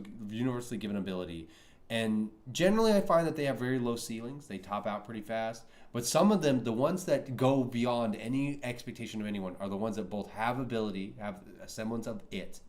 given ability. And generally I find that they have very low ceilings. They top out pretty fast. But some of them, the ones that go beyond any expectation of anyone, are the ones that both have ability, have a semblance of it,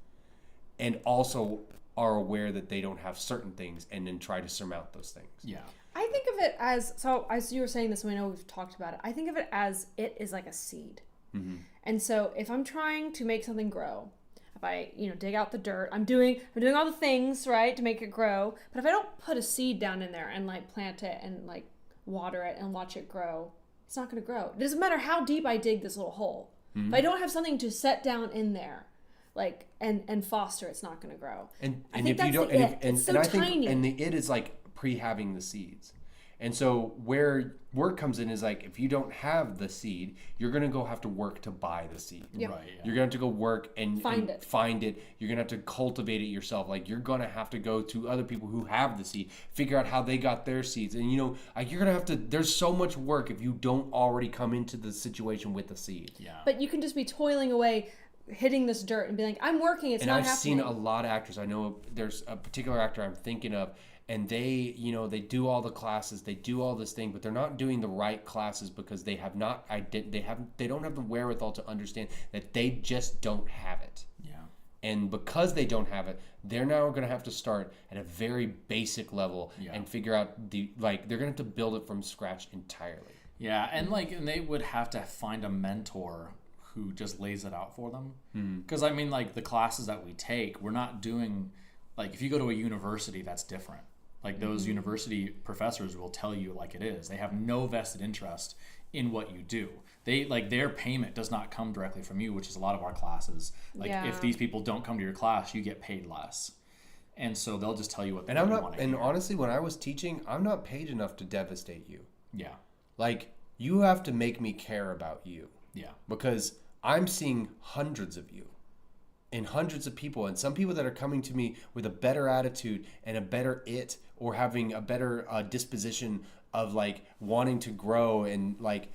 and also are aware that they don't have certain things and then try to surmount those things. Yeah. I think of it as you were saying this, and I know we've talked about it. I think of it as it is like a seed. Mm-hmm. And so if I'm trying to make something grow, if I, dig out the dirt, I'm doing all the things, right, to make it grow. But if I don't put a seed down in there and like plant it and like water it and watch it grow, it's not going to grow. It doesn't matter how deep I dig this little hole. Mm-hmm. If I don't have something to set down in there, like and foster, it's not going to grow. And if you don't, it's so tiny. And the it is like pre-having the seeds. And so where work comes in is like, if you don't have the seed, you're going to go have to work to buy the seed. Yep. Right. Yeah. You're going to have to go work and find it. You're going to have to cultivate it yourself. Like, you're going to have to go to other people who have the seed, figure out how they got their seeds. And, like, you're going to have to, there's so much work if you don't already come into the situation with the seed. Yeah. But you can just be toiling away, hitting this dirt and be like, I'm working, it's not happening. And I've seen a lot of actors. I know there's a particular actor I'm thinking of, and they, they do all the classes, they do all this thing, but they're not doing the right classes because they have not, they don't have the wherewithal to understand that they just don't have it. Yeah. And because they don't have it, they're now going to have to start at a very basic level and figure out they're going to have to build it from scratch entirely. Yeah, and they would have to find a mentor who just lays it out for them. Because the classes that we take, we're not doing, like, if you go to a university, that's different. Like, those university professors will tell you like it is. They have no vested interest in what you do. They, like, their payment does not come directly from you, which is a lot of our classes. Like, if these people don't come to your class, you get paid less. And so they'll just tell you what they want to hear. Honestly, when I was teaching, I'm not paid enough to devastate you. Yeah. Like, you have to make me care about you. Yeah. Because I'm seeing hundreds of you and hundreds of people, and some people that are coming to me with a better attitude and a better or having a better disposition of, like, wanting to grow and, like...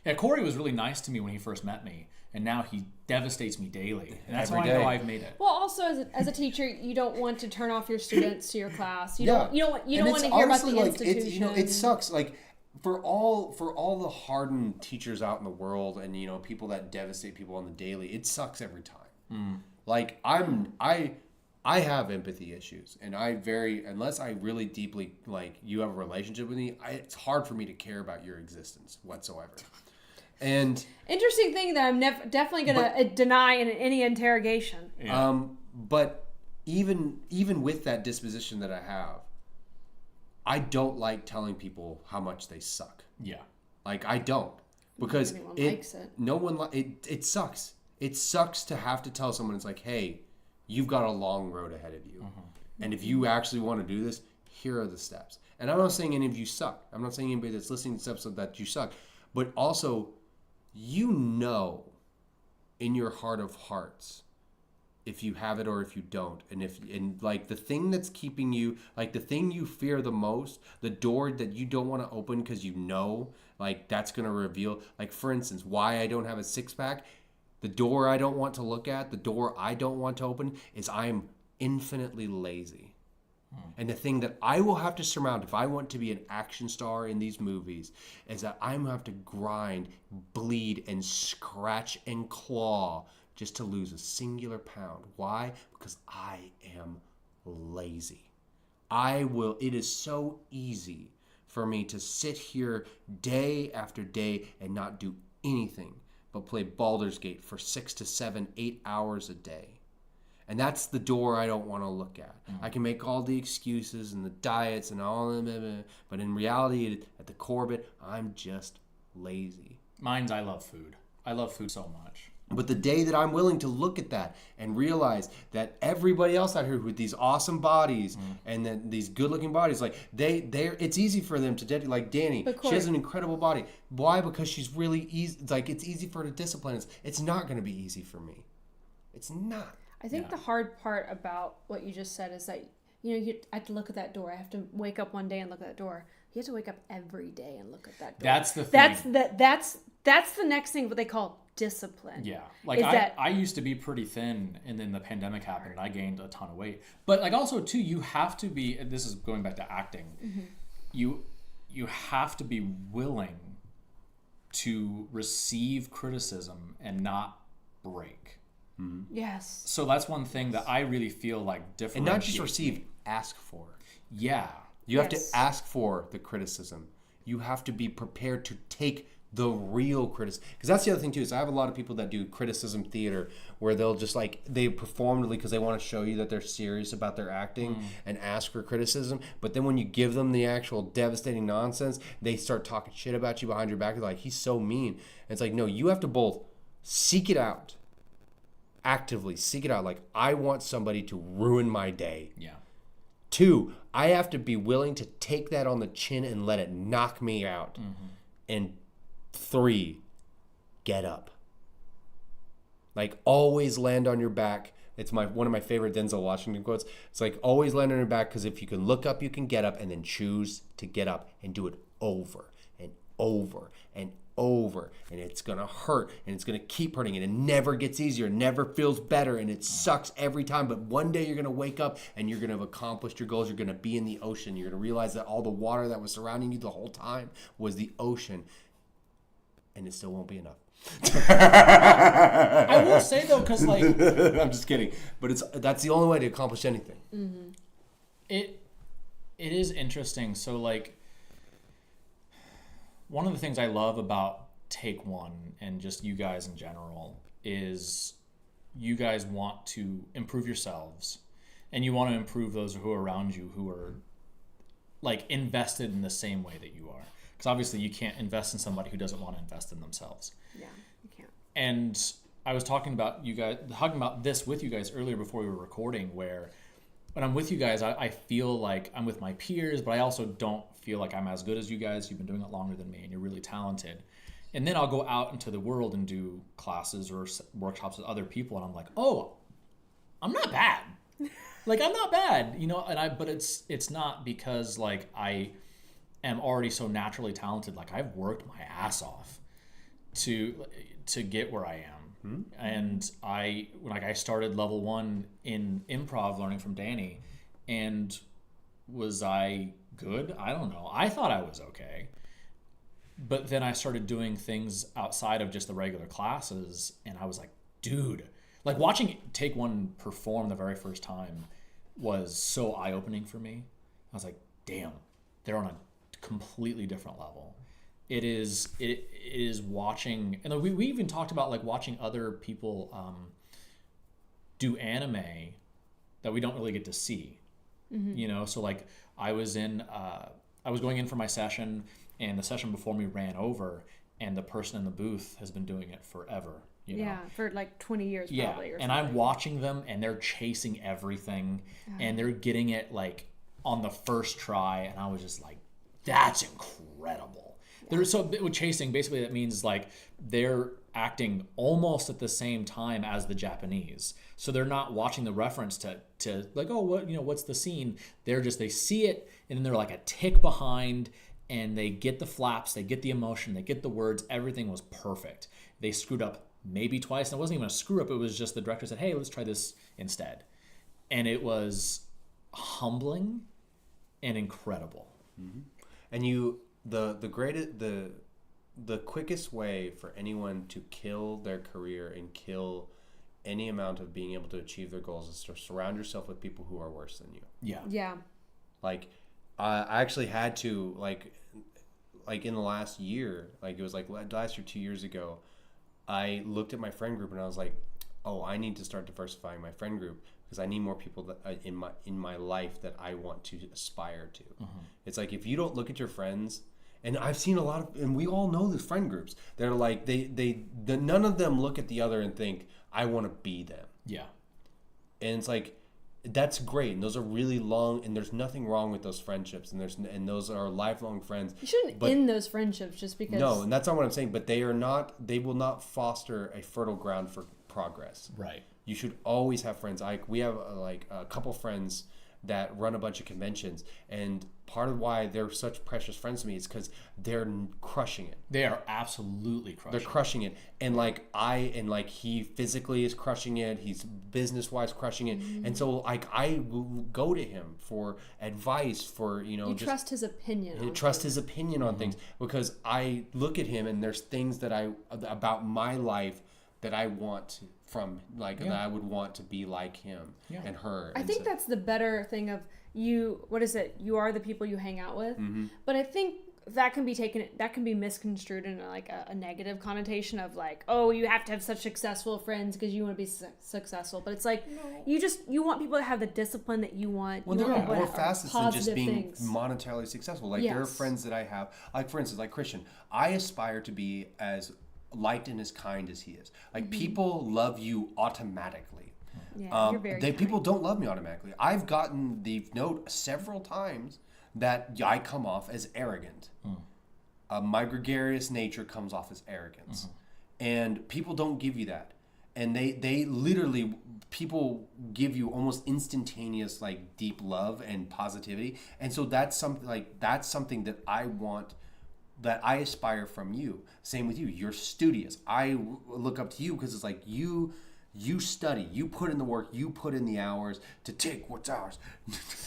Yeah, Corey was really nice to me when he first met me, and now he devastates me daily. And that's Every how I know day. I've made it. Well, also as a teacher, you don't want to turn off your students to your class. You don't want to And hear it's about honestly, the like, institution. it sucks. Like, for all the hardened teachers out in the world, and people that devastate people on the daily, it sucks every time. Like, I have empathy issues, and unless I really deeply, like, you have a relationship with me, it's hard for me to care about your existence whatsoever. And Interesting thing that I'm definitely going to deny in any interrogation. Yeah. But even with that disposition that I have, I don't like telling people how much they suck. Yeah. Like, I don't. Because Everyone likes it. No one it sucks. It sucks to have to tell someone, it's like, hey, you've got a long road ahead of you. And if you actually want to do this, here are the steps. And I'm not saying any of you suck. I'm not saying anybody that's listening to this episode that you suck. But also, you know in your heart of hearts if you have it or if you don't. And like the thing that's keeping you, like the thing you fear the most, the door that you don't want to open because you know like that's going to reveal, like for instance, why I don't have a six-pack, the door I don't want to look at, the door I don't want to open is I am infinitely lazy. And the thing that I will have to surmount if I want to be an action star in these movies is that I'm going to have to grind, bleed, and scratch and claw just to lose a singular pound. Why? Because I am lazy. It is so easy for me to sit here day after day and not do anything but play Baldur's Gate for 6 to 7, 8 hours a day. And that's the door I don't want to look at. I can make all the excuses and the diets and all of it, but in reality, at the core of it, I'm just lazy. Mine's I love food. I love food so much. But the day that I'm willing to look at that and realize that everybody else out here with these awesome bodies and then these good-looking bodies, like it's easy for them to like Danny. She has an incredible body. Why? Because she's really easy. Like it's easy for her to discipline. It's not going to be easy for me. It's not. I think the hard part about what you just said is that, you have to look at that door. I have to wake up one day and look at that door. You have to wake up every day and look at that door. That's the thing. That's the next thing, what they call discipline. Yeah. Like I used to be pretty thin and then the pandemic happened and I gained a ton of weight. But like also too, you have to be, this is going back to acting. You have to be willing to receive criticism and not break. Yes. So that's one thing that I really feel like differentiates. And not just receive, ask for. Yeah. You have to ask for the criticism. You have to be prepared to take the real criticism. Because that's the other thing too, is I have a lot of people that do criticism theater where they'll just like, they perform because they want to show you that they're serious about their acting and ask for criticism. But then when you give them the actual devastating nonsense, they start talking shit about you behind your back. They're like, he's so mean. And it's like, no, you have to both seek it out. Actively seek it out. Like, I want somebody to ruin my day. Yeah. 2, I have to be willing to take that on the chin and let it knock me out. And 3, get up. Like, always land on your back. It's one of my favorite Denzel Washington quotes. It's like, always land on your back, because if you can look up, you can get up, and then choose to get up and do it over and over and over, and it's gonna hurt and it's gonna keep hurting and it never gets easier, never feels better, and it sucks every time. But one day you're gonna wake up and you're gonna have accomplished your goals. You're gonna be in the ocean. You're gonna realize that all the water that was surrounding you the whole time was the ocean, and it still won't be enough. I will say though, because like I'm just kidding, but that's the only way to accomplish anything. It is interesting. So like, one of the things I love about Take One and just you guys in general is you guys want to improve yourselves and you want to improve those who are around you who are like invested in the same way that you are. Because obviously you can't invest in somebody who doesn't want to invest in themselves. Yeah, you can't. And I was talking about this with you guys earlier before we were recording, where when I'm with you guys, I feel like I'm with my peers, but I also don't feel like I'm as good as you guys. You've been doing it longer than me, and you're really talented. And then I'll go out into the world and do classes or workshops with other people, and I'm like, oh, I'm not bad. Like, I'm not bad, but it's not because like I am already so naturally talented. Like, I've worked my ass off to get where I am. And I started level 1 in improv learning from Danny, and was I good? I don't know. I thought I was okay. But then I started doing things outside of just the regular classes, and I was like, dude, like watching Take One perform the very first time was so eye-opening for me. I was like, damn, they're on a completely different level. it is watching, and we even talked about like watching other people do anime that we don't really get to see. You know, so like I was going in for my session, and the session before me ran over, and the person in the booth has been doing it forever. You know? Yeah, for like 20 years Yeah, probably. Or and I'm watching them, and they're chasing everything, and they're getting it like on the first try, and I was just like, that's incredible. They're so with chasing, basically that means like they're acting almost at the same time as the Japanese. So they're not watching the reference to like, oh, what, you know, what's the scene? They see it, and then they're like a tick behind, and they get the flaps, they get the emotion, they get the words. Everything was perfect. They screwed up maybe twice, and it wasn't even a screw up. It was just the director said, hey, let's try this instead. And it was humbling and incredible. Mm-hmm. And the quickest way for anyone to kill their career and kill any amount of being able to achieve their goals is to surround yourself with people who are worse than you. Yeah. Like, I actually had to, like in the last year, like it was like last year, 2 years ago, I looked at my friend group and I was like, oh, I need to start diversifying my friend group because I need more people that in my life that I want to aspire to. It's like, if you don't look at your friends, and I've seen a lot of, and we all know these friend groups, they're like, none of them look at the other and think, I want to be them. Yeah. And it's like, that's great, and those are really long, and there's nothing wrong with those friendships, and those are lifelong friends. You shouldn't end those friendships just because. No, and that's not what I'm saying. But they will not foster a fertile ground for progress. Right. You should always have friends. We have a couple friends that run a bunch of conventions, and part of why they're such precious friends to me is because they're crushing it. They are absolutely crushing. They're crushing it, and he physically is crushing it. He's business wise crushing it, and so like I will go to him for advice, for trust his opinion. His opinion on things, because I look at him and there's things that about my life that I want from that I would want to be like him and her. I think that's the better thing of you. What is it? You are the people you hang out with. But I think that can be misconstrued in like a negative connotation of like, oh, you have to have such successful friends because you want to be successful. But it's like, you want people to have the discipline that you want. Well, there are more facets than just being things. monetarily successful. Like there are friends that I have, like for instance, like Christian. I aspire to be as liked and as kind as he is. Like people love you automatically. Yeah, you're very kind. People don't love me automatically. I've gotten the note several times that I come off as arrogant. My gregarious nature comes off as arrogance. And people don't give you that. And they literally, people give you almost instantaneous like deep love and positivity. And so that's something that I want, that I aspire from you. Same with you. You're studious. I look up to you because it's like you study, you put in the work, you put in the hours to take what's ours.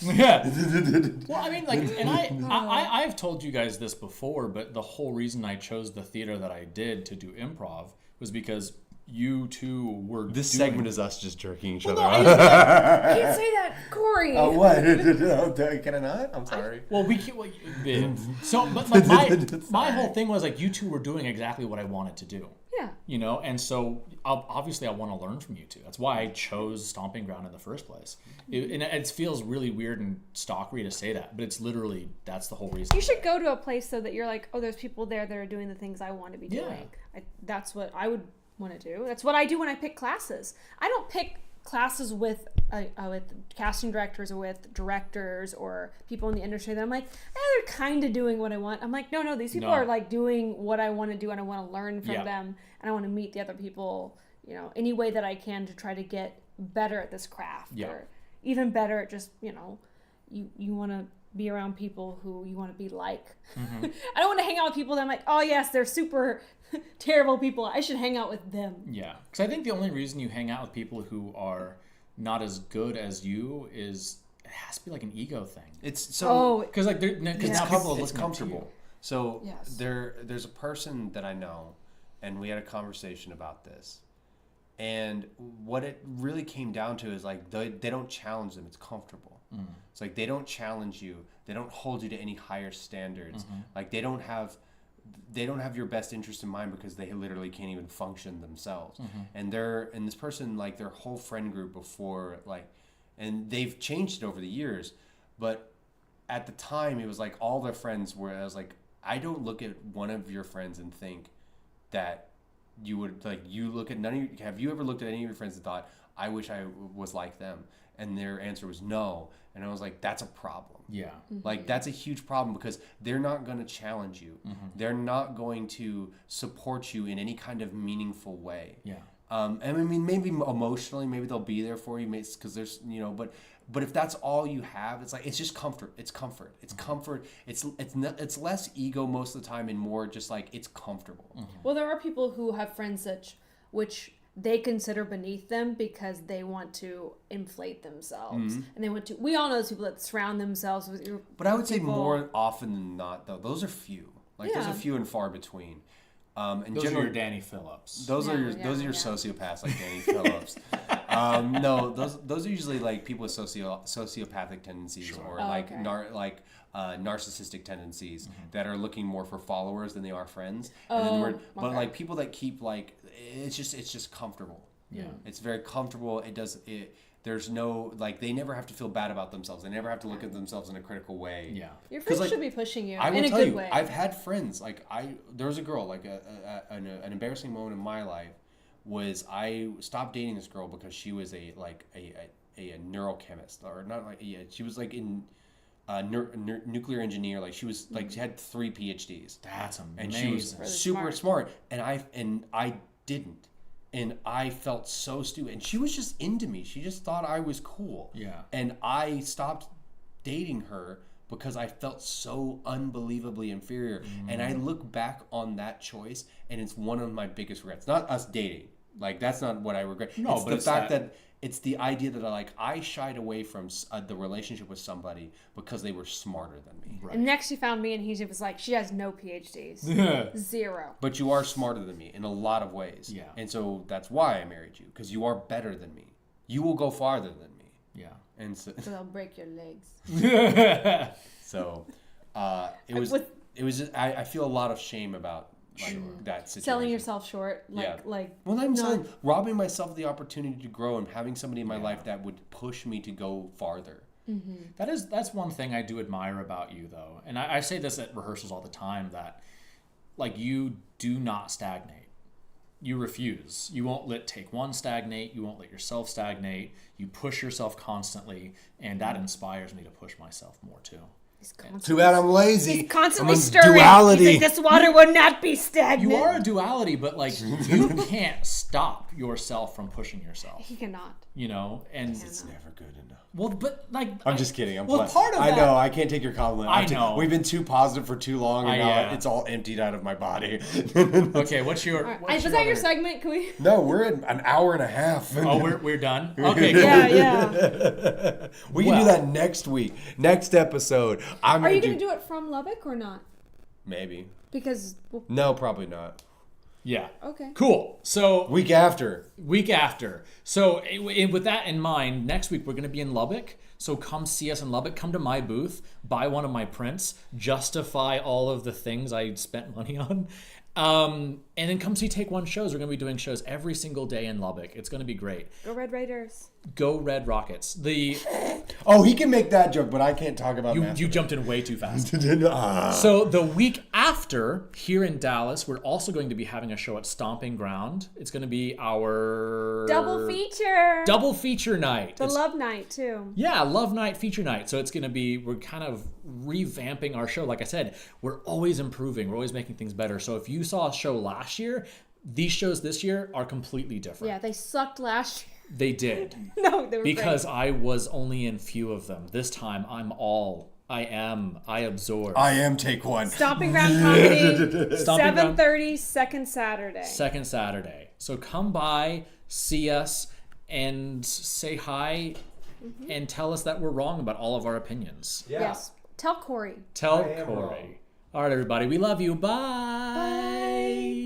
Yeah. Well, I mean, like, and I've told you guys this before, but the whole reason I chose the theater that I did to do improv was because you two were. This segment is us just jerking each other off. off. I can't say that, Corey. Oh, what? Can I not? I'm sorry. Well, we can't. But like my whole thing was like you two were doing exactly what I wanted to do. Yeah. And so obviously I want to learn from you two. That's why I chose Stomping Ground in the first place. And it feels really weird and stalkery to say that, but it's literally, that's the whole reason. You should go to a place so that you're like, oh, there's people there that are doing the things I want to be doing. That's what I would want to do. That's what I do when I pick classes. I don't pick classes with casting directors or with directors or people in the industry that I'm like, they're kind of doing what I want. I'm like, no, these people are like doing what I want to do, and I want to learn from them, and I want to meet the other people, any way that I can to try to get better at this craft or even better at just, you want to be around people who you want to be like. I don't want to hang out with people that I'm like, oh yes, they're super terrible people. I should hang out with them. Yeah, because I think the only reason you hang out with people who are not as good as you is it has to be like an ego thing. It's so because like it's comfortable. So there's a person that I know, and we had a conversation about this, and what it really came down to is like they don't challenge them. It's comfortable. It's like they don't challenge you. They don't hold you to any higher standards. Like they don't have they don't have your best interest in mind because they literally can't even function themselves. And this person, like their whole friend group before, like, and they've changed it over the years, but at the time it was like all their friends were, I was like, I don't look at one of your friends and think that you would, like, you look at have you ever looked at any of your friends and thought, I wish I was like them? And their answer was no. And I was like, that's a problem. Yeah. Like, that's a huge problem because they're not going to challenge you. They're not going to support you in any kind of meaningful way. Yeah. And I mean, maybe emotionally, maybe they'll be there for you, because there's, but if that's all you have, it's like, it's just comfort. It's comfort. It's comfort. It's less ego most of the time and more just like, it's comfortable. Well, there are people who have friends which they consider beneath them because they want to inflate themselves. And they want to, we all know those people that surround themselves with your But I would say people. more often than not, though, those are few. Like, those Yeah. are few and far between. And Those are generally, your Danny Phillips. those are your Yeah. sociopaths like Danny Phillips. No, those are usually like people with sociopathic tendencies or like okay. narcissistic tendencies that are looking more for followers than they are friends. And then but like people that keep like it's just comfortable. Yeah. It's very comfortable. There's no, like, they never have to feel bad about themselves. They never have to look at themselves in a critical way. Yeah. Your friends like, should be pushing you I will in a tell good you, way. I've had friends, like, there was a girl, like, an embarrassing moment in my life was I stopped dating this girl because she was a neurochemist, or not like, yeah, she was like in nuclear engineer, like she was like, she had 3 PhDs. That's amazing. And she was Really super smart. And I didn't. And I felt so stupid. And she was just into me. She just thought I was cool. Yeah. And I stopped dating her because I felt so unbelievably inferior. And I look back on that choice, and it's one of my biggest regrets. Not us dating. Like, that's not what I regret. No, it's but the it's fact that- that it's the idea that I shied away from the relationship with somebody because they were smarter than me. And next he found me and he was like, she has no PhDs. 0. But you are smarter than me in a lot of ways. Yeah. And so that's why I married you, because you are better than me. You will go farther than me. Yeah. And so, So they'll break your legs. so it was just, I feel a lot of shame about that situation. Selling yourself short. Like, well, I'm saying robbing myself of the opportunity to grow and having somebody in my life that would push me to go farther. That's one thing I do admire about you, though, and I say this at rehearsals all the time, that like you do not stagnate. You refuse. You won't take one stagnate. You won't let yourself stagnate. You push yourself constantly, and that inspires me to push myself more too. Too bad I'm lazy. He's constantly I'm a stirring. duality. He's like, this water would not be stagnant. You are a duality, but like you can't stop yourself from pushing yourself. He cannot. And It's never good enough. well, but like I'm just kidding. part of I that. know. I can't take your compliment. I know. We've been too positive for too long, and now yeah. it's all emptied out of my body. Okay, what's your? All right. What's Was your that your other- segment? Can we? No, we're at an hour and a half. Oh, we're done. Okay, cool. Yeah. We can do that next week. Next episode. Are you going to do it from Lubbock or not? Maybe. Because, No, probably not. Yeah. okay. Cool. So Week after. So with that in mind, next week we're going to be in Lubbock. So come see us in Lubbock. Come to my booth, buy one of my prints, justify all of the things I spent money on. And then come see Take One shows. We're going to be doing shows every single day in Lubbock. It's going to be great. Go Red Raiders. Go Red Rockets. Oh, he can make that joke, but I can't talk about that. You jumped in way too fast. Ah. So the week after, here in Dallas, we're also going to be having a show at Stomping Ground. It's going to be our Double feature night. The Love night, too. Yeah, Love Night feature night. So it's going to be, we're kind of revamping our show. Like I said, we're always improving. We're always making things better. So if you saw a show last year, these shows this year are completely different. Yeah, they sucked last year. They did. No, they were Because great. I was only in few of them. This time I absorb. I am Take One. Stomping Ground Comedy, Stomping Ground. 7:30, second Saturday. Second Saturday. So come by, see us, and say hi, and tell us that we're wrong about all of our opinions. Yeah. Yes. Tell Corey. Tell I am Corey. wrong. All right, everybody. We love you. Bye. Bye.